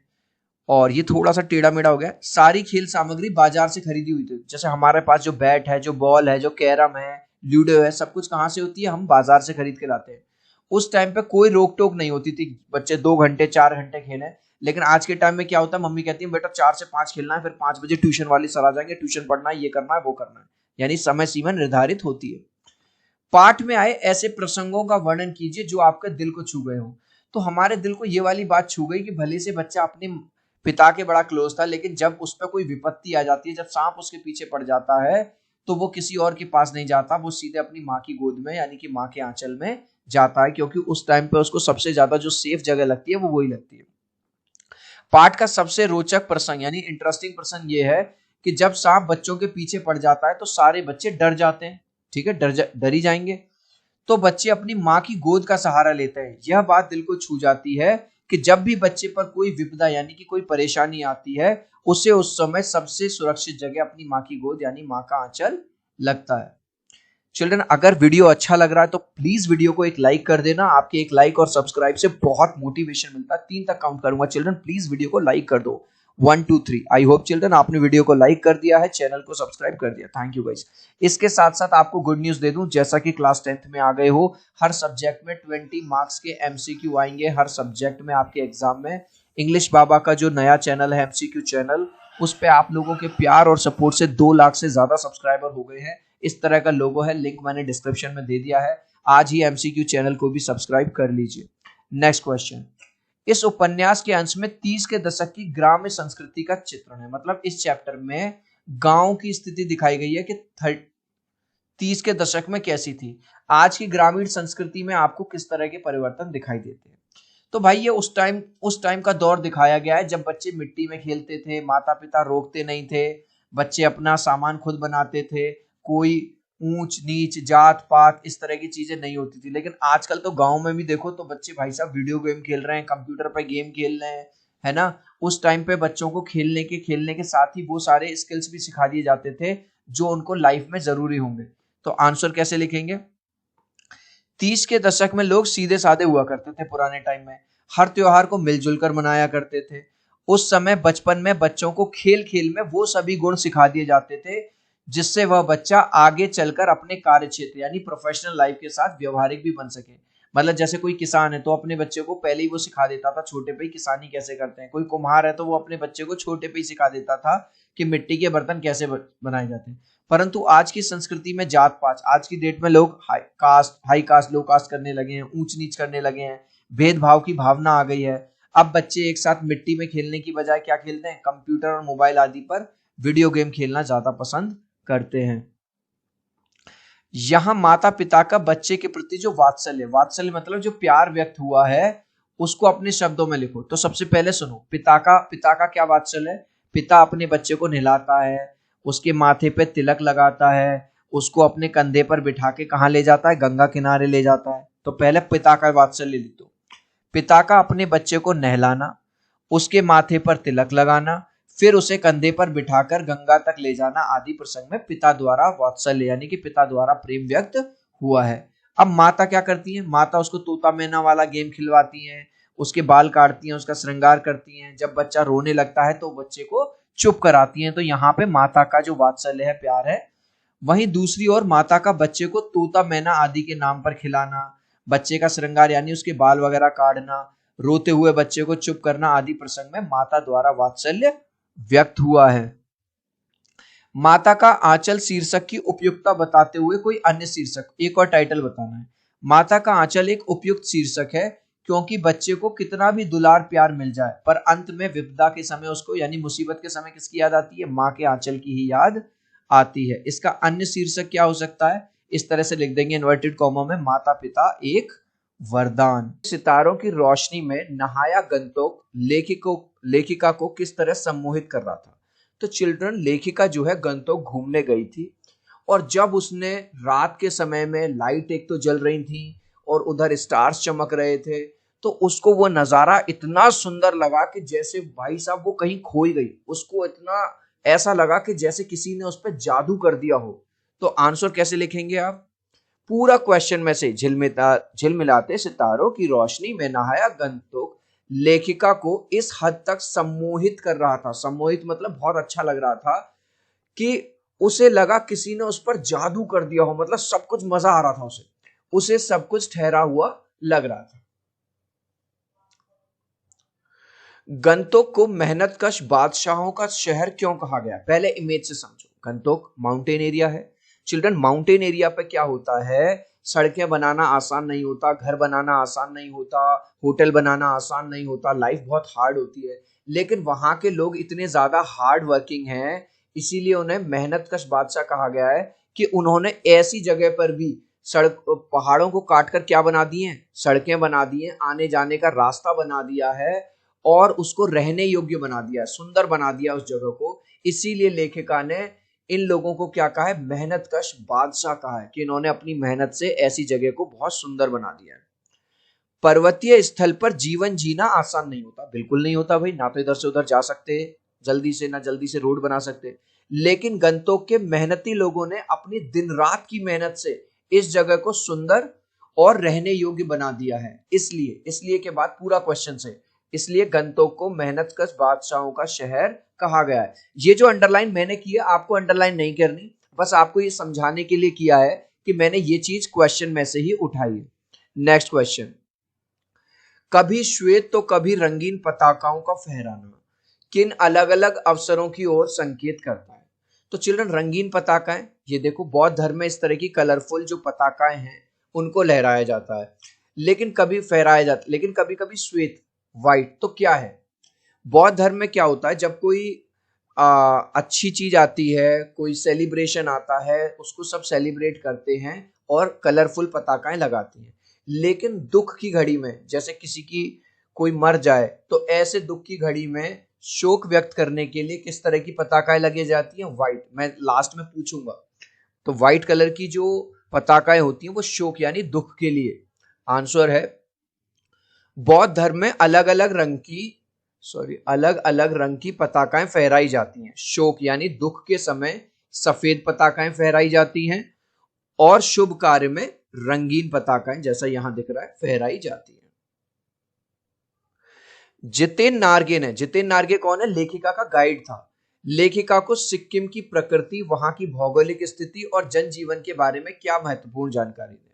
और ये थोड़ा सा टेढ़ा मेढ़ा हो गया, सारी खेल सामग्री बाजार से खरीदी हुई थी। जैसे हमारे पास जो बैट है, जो बॉल है, जो कैरम है, लूडो है, सब कुछ कहाँ से होती है, हम बाजार से खरीद के लाते हैं। उस टाइम पे कोई रोक टोक नहीं होती थी, बच्चे 2 घंटे 4 घंटे खेलें। लेकिन आज के टाइम में क्या होता है, मम्मी कहती है बेटा 4 से 5 खेलना है, फिर 5 बजे ट्यूशन वाले सर आ जाएंगे, ट्यूशन पढ़ना है, ये करना है वो करना है, यानी समय सीमा निर्धारित होती है। पाठ में आए ऐसे प्रसंगों का वर्णन कीजिए जो आपके दिल को छू गए हो। तो हमारे दिल को ये वाली बात छू गई कि भले से बच्चा अपने पिता के बड़ा क्लोज था, लेकिन जब उस पर कोई विपत्ति आ जाती है, जब सांप उसके पीछे पड़ जाता है, तो वो किसी और के पास नहीं जाता, वो सीधे अपनी माँ की गोद में यानी कि माँ के आंचल में जाता है, क्योंकि उस टाइम पे उसको सबसे ज्यादा जो सेफ जगह लगती है वो वही लगती है। पाठ का सबसे रोचक प्रसंग यानी इंटरेस्टिंग प्रसंग ये है कि जब सांप बच्चों के पीछे पड़ जाता है तो सारे बच्चे डर जाते हैं, ठीक है, डर ही जाएंगे। तो बच्चे अपनी माँ की गोद का सहारा लेते हैं। यह बात दिल को छू जाती है कि जब भी बच्चे पर कोई विपदा यानी कि कोई परेशानी आती है, उसे उस समय सबसे सुरक्षित जगह अपनी माँ की गोद यानी माँ का आंचल लगता है। चिल्ड्रन, अगर वीडियो अच्छा लग रहा है तो प्लीज वीडियो को एक लाइक कर देना। आपके एक लाइक और सब्सक्राइब से बहुत मोटिवेशन मिलता है। 3 तक काउंट करूंगा चिल्ड्रन, प्लीज वीडियो को लाइक कर दो। 1 2 3। आई होप चिल्ड्रन आपने वीडियो को लाइक कर दिया है, चैनल को सब्सक्राइब कर दिया। Thank you guys. इसके साथ साथ आपको गुड न्यूज दे दूं, जैसा कि क्लास 10th में आ गए हो, हर सब्जेक्ट में 20 मार्क्स के एमसीक्यू आएंगे हर सब्जेक्ट में आपके एग्जाम में। इंग्लिश बाबा का जो नया चैनल है एमसीक्यू चैनल, उस पे आप लोगों के प्यार और सपोर्ट से 2 लाख से ज्यादा सब्सक्राइबर हो गए हैं। इस तरह का लोगो है, लिंक मैंने डिस्क्रिप्शन में दे दिया है। आज ही एमसीक्यू चैनल को भी सब्सक्राइब कर लीजिए। नेक्स्ट क्वेश्चन, इस उपन्यास के अंश में 30 के दशक की ग्राम्य संस्कृति का चित्रण है। मतलब इस चैप्टर में गांव की स्थिति दिखाई गई है कि 30 के दशक में कैसी थी। आज की ग्रामीण संस्कृति में आपको किस तरह के परिवर्तन दिखाई देते हैं। तो भाई ये उस टाइम का दौर दिखाया गया है जब बच्चे मिट्टी में खेलते थे, माता पिता रोकते नहीं थे, बच्चे अपना सामान खुद बनाते थे, कोई ऊंच नीच जात पात इस तरह की चीजें नहीं होती थी। लेकिन आजकल तो गांव में भी देखो तो बच्चे भाई साहब वीडियो गेम खेल रहे हैं, कंप्यूटर पे गेम खेल रहे हैं, है ना। उस टाइम पे बच्चों को खेलने के साथ ही वो सारे स्किल्स भी सिखा दिए जाते थे जो उनको लाइफ में जरूरी होंगे। तो आंसर कैसे लिखेंगे, 30 के दशक में लोग सीधे साधे हुआ करते थे। पुराने टाइम में हर त्योहार को मिलजुल कर मनाया करते थे। उस समय बचपन में बच्चों को खेल खेल में वो सभी गुण सिखा दिए जाते थे जिससे वह बच्चा आगे चलकर अपने कार्य क्षेत्र यानी प्रोफेशनल लाइफ के साथ व्यवहारिक भी बन सके। मतलब जैसे कोई किसान है तो अपने बच्चे को पहले ही वो सिखा देता था छोटे पे ही किसानी कैसे करते हैं। कोई कुम्हार है तो वो अपने बच्चे को छोटे पे ही सिखा देता था कि मिट्टी के बर्तन कैसे बनाए जाते हैं। परंतु आज की संस्कृति में जात पात, आज की डेट में लोग हाई कास्ट लो कास्ट करने लगे हैं, ऊंच नीच करने लगे हैं, भेदभाव की भावना आ गई है। अब बच्चे एक साथ मिट्टी में खेलने की बजाय क्या खेलते हैं, कंप्यूटर और मोबाइल आदि पर वीडियो गेम खेलना ज्यादा पसंद करते हैं। यहां माता पिता का बच्चे के प्रति जो वात्सल्य मतलब जो प्यार व्यक्त हुआ है, उसको अपने शब्दों में लिखो। तो सबसे पहले सुनो, पिता का क्या वात्सल्य है। पिता अपने बच्चे को नहलाता है, उसके माथे पे तिलक लगाता है, उसको अपने कंधे पर बिठा के कहाँ ले जाता है, गंगा किनारे ले जाता है। तो पहले पिता का वात्सल्य लिख दो। पिता का अपने बच्चे को नहलाना, उसके माथे पर तिलक लगाना, फिर उसे कंधे पर बिठाकर गंगा तक ले जाना आदि प्रसंग में पिता द्वारा वात्सल्य यानी कि पिता द्वारा प्रेम व्यक्त हुआ है। अब माता क्या करती है, माता उसको तोता मैना वाला गेम खिलवाती है, उसके बाल काटती हैं, उसका श्रृंगार करती हैं। जब बच्चा रोने लगता है तो बच्चे को चुप कराती हैं। तो यहाँ पे माता का जो वात्सल्य है, प्यार है। वहीं दूसरी ओर माता का बच्चे को तोता मैना आदि के नाम पर खिलाना, बच्चे का श्रृंगार यानी उसके बाल वगैरह काटना, रोते हुए बच्चे को चुप करना आदि प्रसंग में माता द्वारा वात्सल्य व्यक्त हुआ है। माता का आंचल शीर्षक की उपयुक्तता बताते हुए कोई अन्य शीर्षक, एक और टाइटल बताना है। माता का आंचल एक उपयुक्त शीर्षक है क्योंकि बच्चे को कितना भी दुलार प्यार मिल जाए पर अंत में विपदा के समय उसको यानी मुसीबत के समय किसकी याद आती है, माँ के आंचल की ही याद आती है। इसका अन्य शीर्षक क्या हो सकता है, इस तरह से लिख देंगे इन्वर्टेड कॉमा में, माता पिता एक वरदान। सितारों की रोशनी में नहाया गंतोक लेखिका को किस तरह सम्मोहित कर रहा था। तो चिल्ड्रन, लेखिका जो है गंतोक घूमने गई थी और जब उसने रात के समय में लाइट एक तो जल रही थी और उधर स्टार्स चमक रहे थे, तो उसको वो नजारा इतना सुंदर लगा कि जैसे भाई साहब वो कहीं खोई गई। उसको इतना ऐसा लगा कि जैसे किसी ने उस पर जादू कर दिया हो। तो आंसर कैसे लिखेंगे आप, पूरा क्वेश्चन में से झिलमिलाते सितारों की रोशनी में नहाया गंतुक लेखिका को इस हद तक सम्मोहित कर रहा था। सम्मोहित मतलब बहुत अच्छा लग रहा था कि उसे लगा किसी ने उस पर जादू कर दिया हो, मतलब सब कुछ मजा आ रहा था उसे सब कुछ ठहरा हुआ लग रहा था। गंतोक को मेहनतकश बादशाहों का शहर क्यों कहा गया, पहले इमेज से समझो। गंतोक माउंटेन एरिया है चिल्ड्रन। माउंटेन एरिया पे क्या होता है, सड़कें बनाना आसान नहीं होता, घर बनाना आसान नहीं होता, होटल बनाना आसान नहीं होता, लाइफ बहुत हार्ड होती है। लेकिन वहां के लोग इतने ज्यादा हार्ड वर्किंग हैं, इसीलिए उन्हें मेहनतकश बादशाह कहा गया है कि उन्होंने ऐसी जगह पर भी सड़क पहाड़ों को काटकर क्या बना दिए हैं, सड़कें बना दी हैं, आने जाने का रास्ता बना दिया है और उसको रहने योग्य बना दिया, सुंदर बना दिया उस जगह को। इसीलिए लेखिका ने इन लोगों को क्या कहा है, मेहनतकश बादशाह कहा है कि इन्होंने अपनी मेहनत से ऐसी जगह को बहुत सुंदर बना दिया है। पर्वतीय स्थल पर जीवन जीना आसान नहीं होता, बिल्कुल नहीं होता भाई, ना तो इधर से उधर जा सकते जल्दी से, ना जल्दी से रोड बना सकते। लेकिन गंतोक के मेहनती लोगों ने अपनी दिन रात की मेहनत से इस जगह को सुंदर और रहने योग्य बना दिया है। इसलिए के बाद पूरा क्वेश्चन से, इसलिए गंतोक को मेहनतकश बादशाहों का शहर कहा गया है। ये जो अंडरलाइन मैंने की है आपको अंडरलाइन नहीं करनी, बस आपको ये समझाने के लिए किया है कि मैंने ये चीज क्वेश्चन में से ही उठाई है। नेक्स्ट क्वेश्चन, कभी श्वेत तो कभी रंगीन पताकाओं का फहराना किन अलग अलग अवसरों की ओर संकेत करता है। तो चिल्ड्रन, रंगीन पताकाएं, ये देखो बौद्ध धर्म में इस तरह की कलरफुल जो पताकाएं हैं उनको लहराया जाता है, लेकिन कभी फहराया जाता, लेकिन कभी कभी श्वेत व्हाइट। तो क्या है, बौद्ध धर्म में क्या होता है, जब कोई अच्छी चीज आती है, कोई सेलिब्रेशन आता है, उसको सब सेलिब्रेट करते हैं और कलरफुल पताकाएं लगाते हैं। लेकिन दुख की घड़ी में, जैसे किसी की कोई मर जाए, तो ऐसे दुख की घड़ी में शोक व्यक्त करने के लिए किस तरह की पताकाएं लगी जाती हैं, व्हाइट। मैं लास्ट में पूछूंगा। तो व्हाइट कलर की जो पताकाएं होती हैं वो शोक यानी दुख के लिए। आंसर है, बौद्ध धर्म में अलग अलग रंग की पताकाएं फहराई जाती हैं। शोक यानी दुख के समय सफेद पताकाएं फहराई जाती हैं और शुभ कार्य में रंगीन पताकाएं, जैसा यहां दिख रहा है, फहराई जाती हैं। जितेन नार्गे कौन है, लेखिका का गाइड था। लेखिका को सिक्किम की प्रकृति, वहां की भौगोलिक स्थिति और जनजीवन के बारे में क्या महत्वपूर्ण जानकारी है।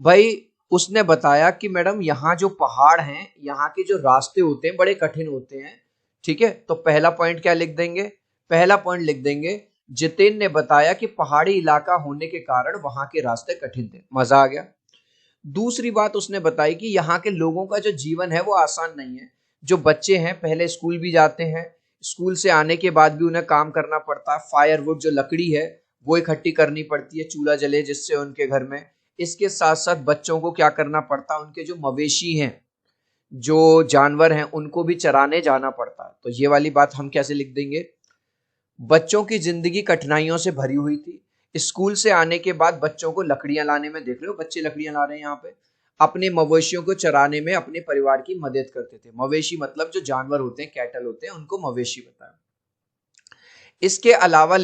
भाई उसने बताया कि मैडम यहाँ जो पहाड़ हैं, यहाँ के जो रास्ते होते हैं बड़े कठिन होते हैं। ठीक है, तो पहला पॉइंट क्या लिख देंगे, पहला पॉइंट लिख देंगे, जितेन ने बताया कि पहाड़ी इलाका होने के कारण वहां के रास्ते कठिन थे। मजा आ गया। दूसरी बात उसने बताई कि यहाँ के लोगों का जो जीवन है वो आसान नहीं है। जो बच्चे हैं पहले स्कूल भी जाते हैं, स्कूल से आने के बाद भी उन्हें काम करना पड़ता है, फायरवुड जो लकड़ी है वो इकट्ठी करनी पड़ती है, चूल्हा जले जिससे उनके घर में। इसके साथ साथ बच्चों को क्या करना पड़ता है, उनके जो मवेशी हैं, जो जानवर हैं उनको भी चराने जाना पड़ता है। तो ये वाली बात हम कैसे लिख देंगे? बच्चों की जिंदगी कठिनाइयों से भरी हुई थी। स्कूल से आने के बाद बच्चों को लकड़ियां लाने में, देख लो बच्चे लकड़ियां ला रहे हैं यहाँ पे, अपने मवेशियों को चराने में अपने परिवार की मदद करते थे। मवेशी मतलब जो जानवर होते हैं, कैटल होते हैं, उनको मवेशी बताया। इसके अलावा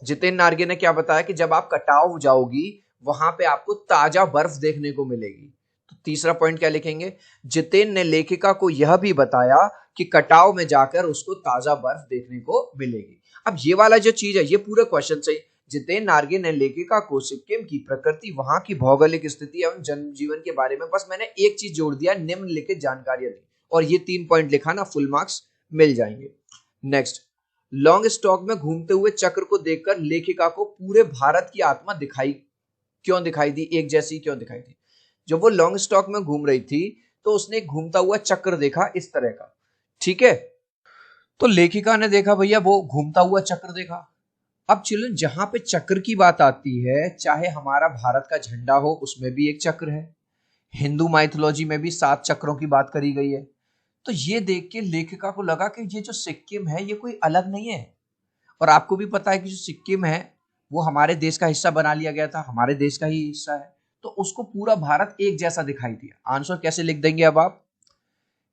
जितेन नार्गे ने क्या बताया कि जब आप कटाव जाओगी वहां पे आपको ताजा बर्फ देखने को मिलेगी। तो तीसरा पॉइंट क्या लिखेंगे? जितेन ने लेखिका को यह भी बताया कि कटाव में जाकर उसको ताजा बर्फ देखने को मिलेगी। अब ये वाला जो चीज है, ये पूरे क्वेश्चन से जितेन नार्गे ने लेखिका को सिक्किम की प्रकृति, वहां की भौगोलिक स्थिति एवं जनजीवन के बारे में, बस मैंने एक चीज जोड़ दिया, निम्नलिखित जानकारियां दी, और ये 3 पॉइंट लिखा ना, फुल मार्क्स मिल जाएंगे। नेक्स्ट, लॉन्ग स्टॉक में घूमते हुए चक्र को देखकर लेखिका को पूरे भारत की आत्मा क्यों दिखाई दी, एक जैसी क्यों दिखाई दी? जब वो लॉन्ग स्टॉक में घूम रही थी तो उसने एक घूमता हुआ चक्र देखा इस तरह का, ठीक है। तो लेखिका ने देखा भैया वो घूमता हुआ चक्र देखा। अब चिल्ड्रन, जहां पे चक्र की बात आती है, चाहे हमारा भारत का झंडा हो उसमें भी एक चक्र है, हिंदू माइथोलॉजी में भी 7 चक्रों की बात करी गई है। तो ये देख के लेखिका को लगा कि ये जो सिक्किम है ये कोई अलग नहीं है। और आपको भी पता है कि जो सिक्किम है वो हमारे देश का हिस्सा बना लिया गया था, हमारे देश का ही हिस्सा है, तो उसको पूरा भारत एक जैसा दिखाई दिया। आंसर कैसे लिख देंगे अब आप?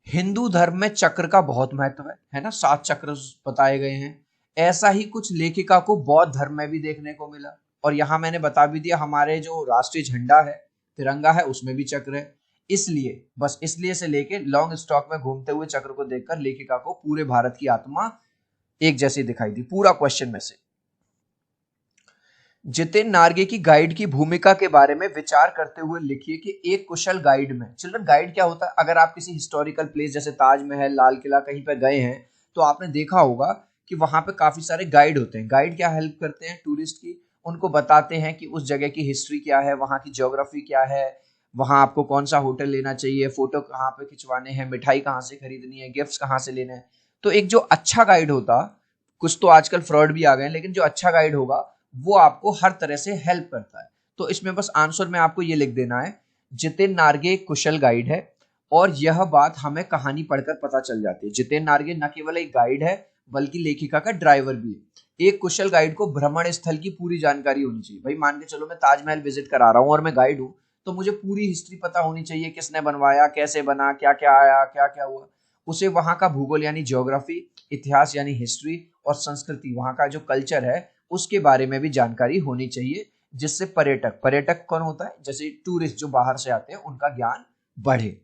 हिंदू धर्म में चक्र का बहुत महत्व है ना, 7 चक्र बताए गए हैं। ऐसा ही कुछ लेखिका को बौद्ध धर्म में भी देखने को मिला। और यहां मैंने बता भी दिया, हमारे जो राष्ट्रीय झंडा है, तिरंगा है, उसमें भी चक्र है। इसलिए, बस इसलिए से लेके लॉन्ग स्टॉक में घूमते हुए चक्र को देखकर लेखिका को पूरे भारत की आत्मा एक जैसी दिखाई दी, पूरा क्वेश्चन में से। जितेन नार्गे की गाइड की भूमिका के बारे में विचार करते हुए लिखिए कि एक कुशल गाइड में, चिल्ड्रन गाइड क्या होता है? अगर आप किसी हिस्टोरिकल प्लेस जैसे ताजमहल, लाल किला कहीं पे गए हैं तो आपने देखा होगा कि वहां पे काफी सारे गाइड होते हैं। गाइड क्या हेल्प करते हैं टूरिस्ट की? उनको बताते हैं कि उस जगह की हिस्ट्री क्या है, वहां की ज्योग्राफी क्या है, वहां आपको कौन सा होटल लेना चाहिए, फोटो कहाँ पे खिंचवाने हैं, मिठाई कहाँ से खरीदनी है, गिफ्ट्स कहाँ से लेने हैं। तो एक जो अच्छा गाइड होता, कुछ तो आजकल फ्रॉड भी आ गए हैं, लेकिन जो अच्छा गाइड होगा वो आपको हर तरह से हेल्प करता है। तो इसमें बस आंसर में आपको ये लिख देना है, जितेन नार्गे एक कुशल गाइड है। और यह बात हमें कहानी पढ़कर पता चल जाती है, जितेन नार्गे न केवल एक गाइड है बल्कि लेखिका का ड्राइवर भी है। एक कुशल गाइड को भ्रमण स्थल की पूरी जानकारी होनी चाहिए। भाई मान के चलो मैं ताजमहल विजिट करा रहा हूँ और मैं गाइड हूँ, तो मुझे पूरी हिस्ट्री पता होनी चाहिए, किसने बनवाया, कैसे बना, क्या क्या आया, क्या क्या हुआ। उसे वहां का भूगोल यानी ज्योग्राफी, इतिहास यानी हिस्ट्री, और संस्कृति, वहां का जो कल्चर है उसके बारे में भी जानकारी होनी चाहिए, जिससे पर्यटक कौन होता है, जैसे टूरिस्ट जो बाहर से आते हैं, उनका ज्ञान बढ़े।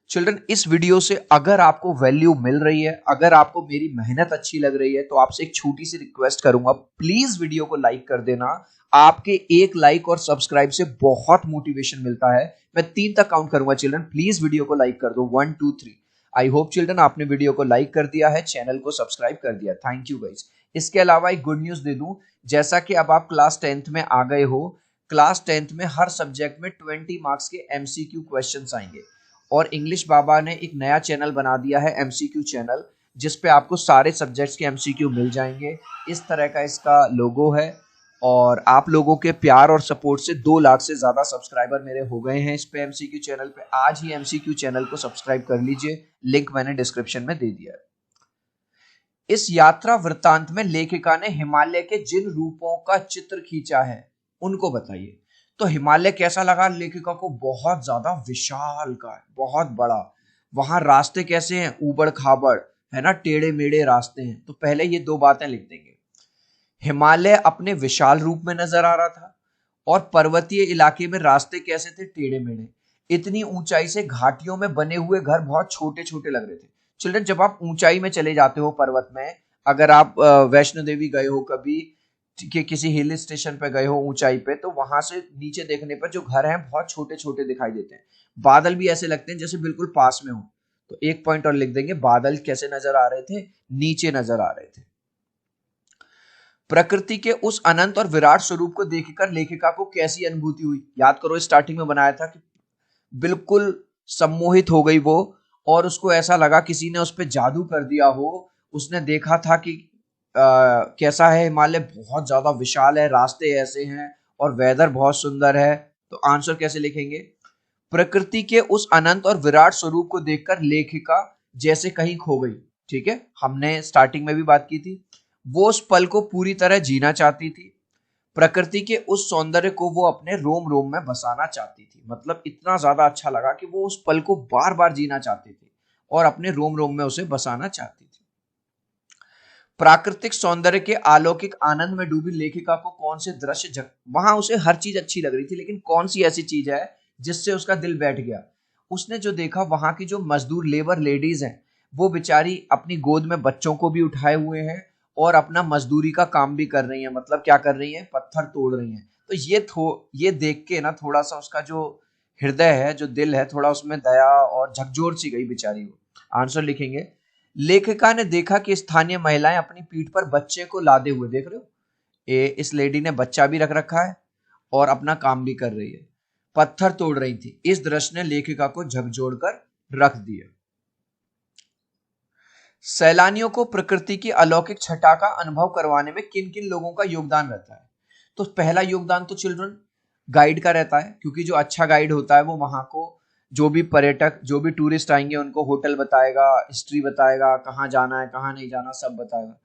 चिल्ड्रन, इस वीडियो से अगर आपको वैल्यू मिल रही है, अगर आपको मेरी मेहनत अच्छी लग रही है, तो आपसे एक छोटी सी रिक्वेस्ट करूंगा, प्लीज वीडियो को लाइक कर देना। आपके एक लाइक और सब्सक्राइब से बहुत मोटिवेशन मिलता है। मैं 3 तक काउंट करूंगा चिल्ड्रन, प्लीज वीडियो को लाइक कर दो, 1 2 3। आई होप चिल्ड्रन आपने वीडियो को लाइक कर दिया है, चैनल को सब्सक्राइब कर दिया। Thank you guys. इसके अलावा एक गुड न्यूज दे दूं, जैसा कि अब आप क्लास 10th में आ गए हो, क्लास 10th में हर सब्जेक्ट में 20 मार्क्स के एमसीक्यू क्वेश्चंस आएंगे। और इंग्लिश बाबा ने एक नया चैनल बना दिया है, एमसीक्यू चैनल, जिस पे आपको सारे सब्जेक्ट्स के एमसीक्यू मिल जाएंगे। इस तरह का इसका लोगो है। और आप लोगों के प्यार और सपोर्ट से 2 लाख से ज्यादा सब्सक्राइबर मेरे हो गए हैं इस पे, एमसीक्यू चैनल पे। आज ही एमसीक्यू चैनल को सब्सक्राइब कर लीजिए, लिंक मैंने डिस्क्रिप्शन में दे दिया है। इस यात्रा वृत्तांत में लेखिका ने हिमालय के जिन रूपों का चित्र खींचा है उनको बताइए। तो हिमालय कैसा लगा लेखिका को? बहुत ज्यादा विशाल का है, बहुत बड़ा। वहां रास्ते कैसे हैं? ऊबड़ खाबड़ है ना, टेढ़े मेढ़े रास्ते हैं। तो पहले ये 2 बातें लिख देंगे। हिमालय अपने विशाल रूप में नजर आ रहा था, और पर्वतीय इलाके में रास्ते कैसे थे? टेढ़े मेढ़े। इतनी ऊंचाई से घाटियों में बने हुए घर बहुत छोटे छोटे लग रहे थे। चिल्ड्रन, जब आप ऊंचाई में चले जाते हो पर्वत में, अगर आप वैष्णो देवी गए हो कभी, कि किसी हिल स्टेशन पे गए हो ऊंचाई पे, तो वहां से नीचे देखने पर जो घर हैं बहुत छोटे छोटे दिखाई देते हैं। बादल भी ऐसे लगते हैं जैसे बिल्कुल पास में हो। तो एक पॉइंट और लिख देंगे, बादल कैसे नजर आ रहे थे? नीचे नजर आ रहे थे। प्रकृति के उस अनंत और विराट स्वरूप को देखकर लेखिका को कैसी अनुभूति हुई? याद करो, स्टार्टिंग में बनाया था कि बिल्कुल सम्मोहित हो गई वो, और उसको ऐसा लगा किसी ने उस पर जादू कर दिया हो। उसने देखा था कि कैसा है हिमालय, बहुत ज्यादा विशाल है, रास्ते ऐसे हैं, और वेदर बहुत सुंदर है। तो आंसर कैसे लिखेंगे? प्रकृति के उस अनंत और विराट स्वरूप को देखकर लेखिका जैसे कहीं खो गई। ठीक है, हमने स्टार्टिंग में भी बात की थी। वो उस पल को पूरी तरह जीना चाहती थी। प्रकृति के उस सौंदर्य को वो अपने रोम रोम में बसाना चाहती थी। मतलब इतना ज्यादा अच्छा लगा कि वो उस पल को बार बार जीना चाहती थी और अपने रोम रोम में उसे बसाना चाहती थी। प्राकृतिक सौंदर्य के अलौकिक आनंद में डूबी लेखिका को कौन से दृश्य वहां उसे हर चीज अच्छी लग रही थी, लेकिन कौन सी ऐसी चीज है जिससे उसका दिल बैठ गया। उसने जो देखा वहां की जो मजदूर लेबर लेडीज हैं, वो बेचारी अपनी गोद में बच्चों को भी उठाए हुए हैं और अपना मजदूरी का काम भी कर रही है। मतलब क्या कर रही है, पत्थर तोड़ रही है। तो ये देख के ना थोड़ा सा उसका जो हृदय है, जो दिल है, थोड़ा उसमें दया और झकझोर सी गई बेचारी को। आंसर लिखेंगे, लेखिका ने देखा कि स्थानीय महिलाएं अपनी पीठ पर बच्चे को लादे हुए, देख रहे हो, इस लेडी ने बच्चा भी रख रखा है और अपना काम भी कर रही है, पत्थर तोड़ रही थी। इस दृश्य ने लेखिका को झकझोर कर रख दिया। सैलानियों को प्रकृति की अलौकिक छटा का अनुभव करवाने में किन किन लोगों का योगदान रहता है? तो पहला योगदान तो चिल्ड्रन गाइड का रहता है, क्योंकि जो अच्छा गाइड होता है वो वहां को जो भी पर्यटक, जो भी टूरिस्ट आएंगे उनको होटल बताएगा, हिस्ट्री बताएगा, कहाँ जाना है कहाँ नहीं जाना सब बताएगा।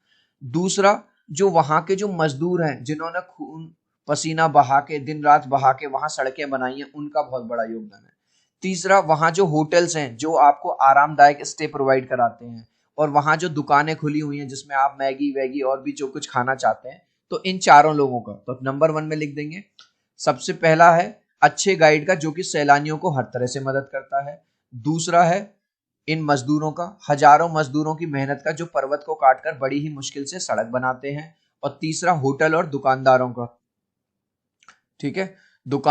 दूसरा, जो वहां के जो मजदूर हैं जिन्होंने खून पसीना बहा के, दिन रात बहा के वहां सड़कें बनाई हैं, उनका बहुत बड़ा योगदान है। तीसरा, वहां जो होटल्स हैं जो आपको आरामदायक स्टे प्रोवाइड कराते हैं, और वहां जो दुकानें खुली हुई हैं जिसमें आप मैगी वैगी और भी जो कुछ खाना चाहते हैं, तो इन चारों लोगों का तो नंबर 1 में लिख देंगे। सबसे पहला है अच्छे गाइड का, जो कि सैलानियों को हर तरह से मदद करता है। दूसरा है इन मजदूरों का, हजारों मजदूरों की मेहनत का, जो पर्वत को काटकर बड़ी ही मुश्किल से सड़क बनाते हैं। और तीसरा होटल और दुकानदारों का। ठीक है, दुकान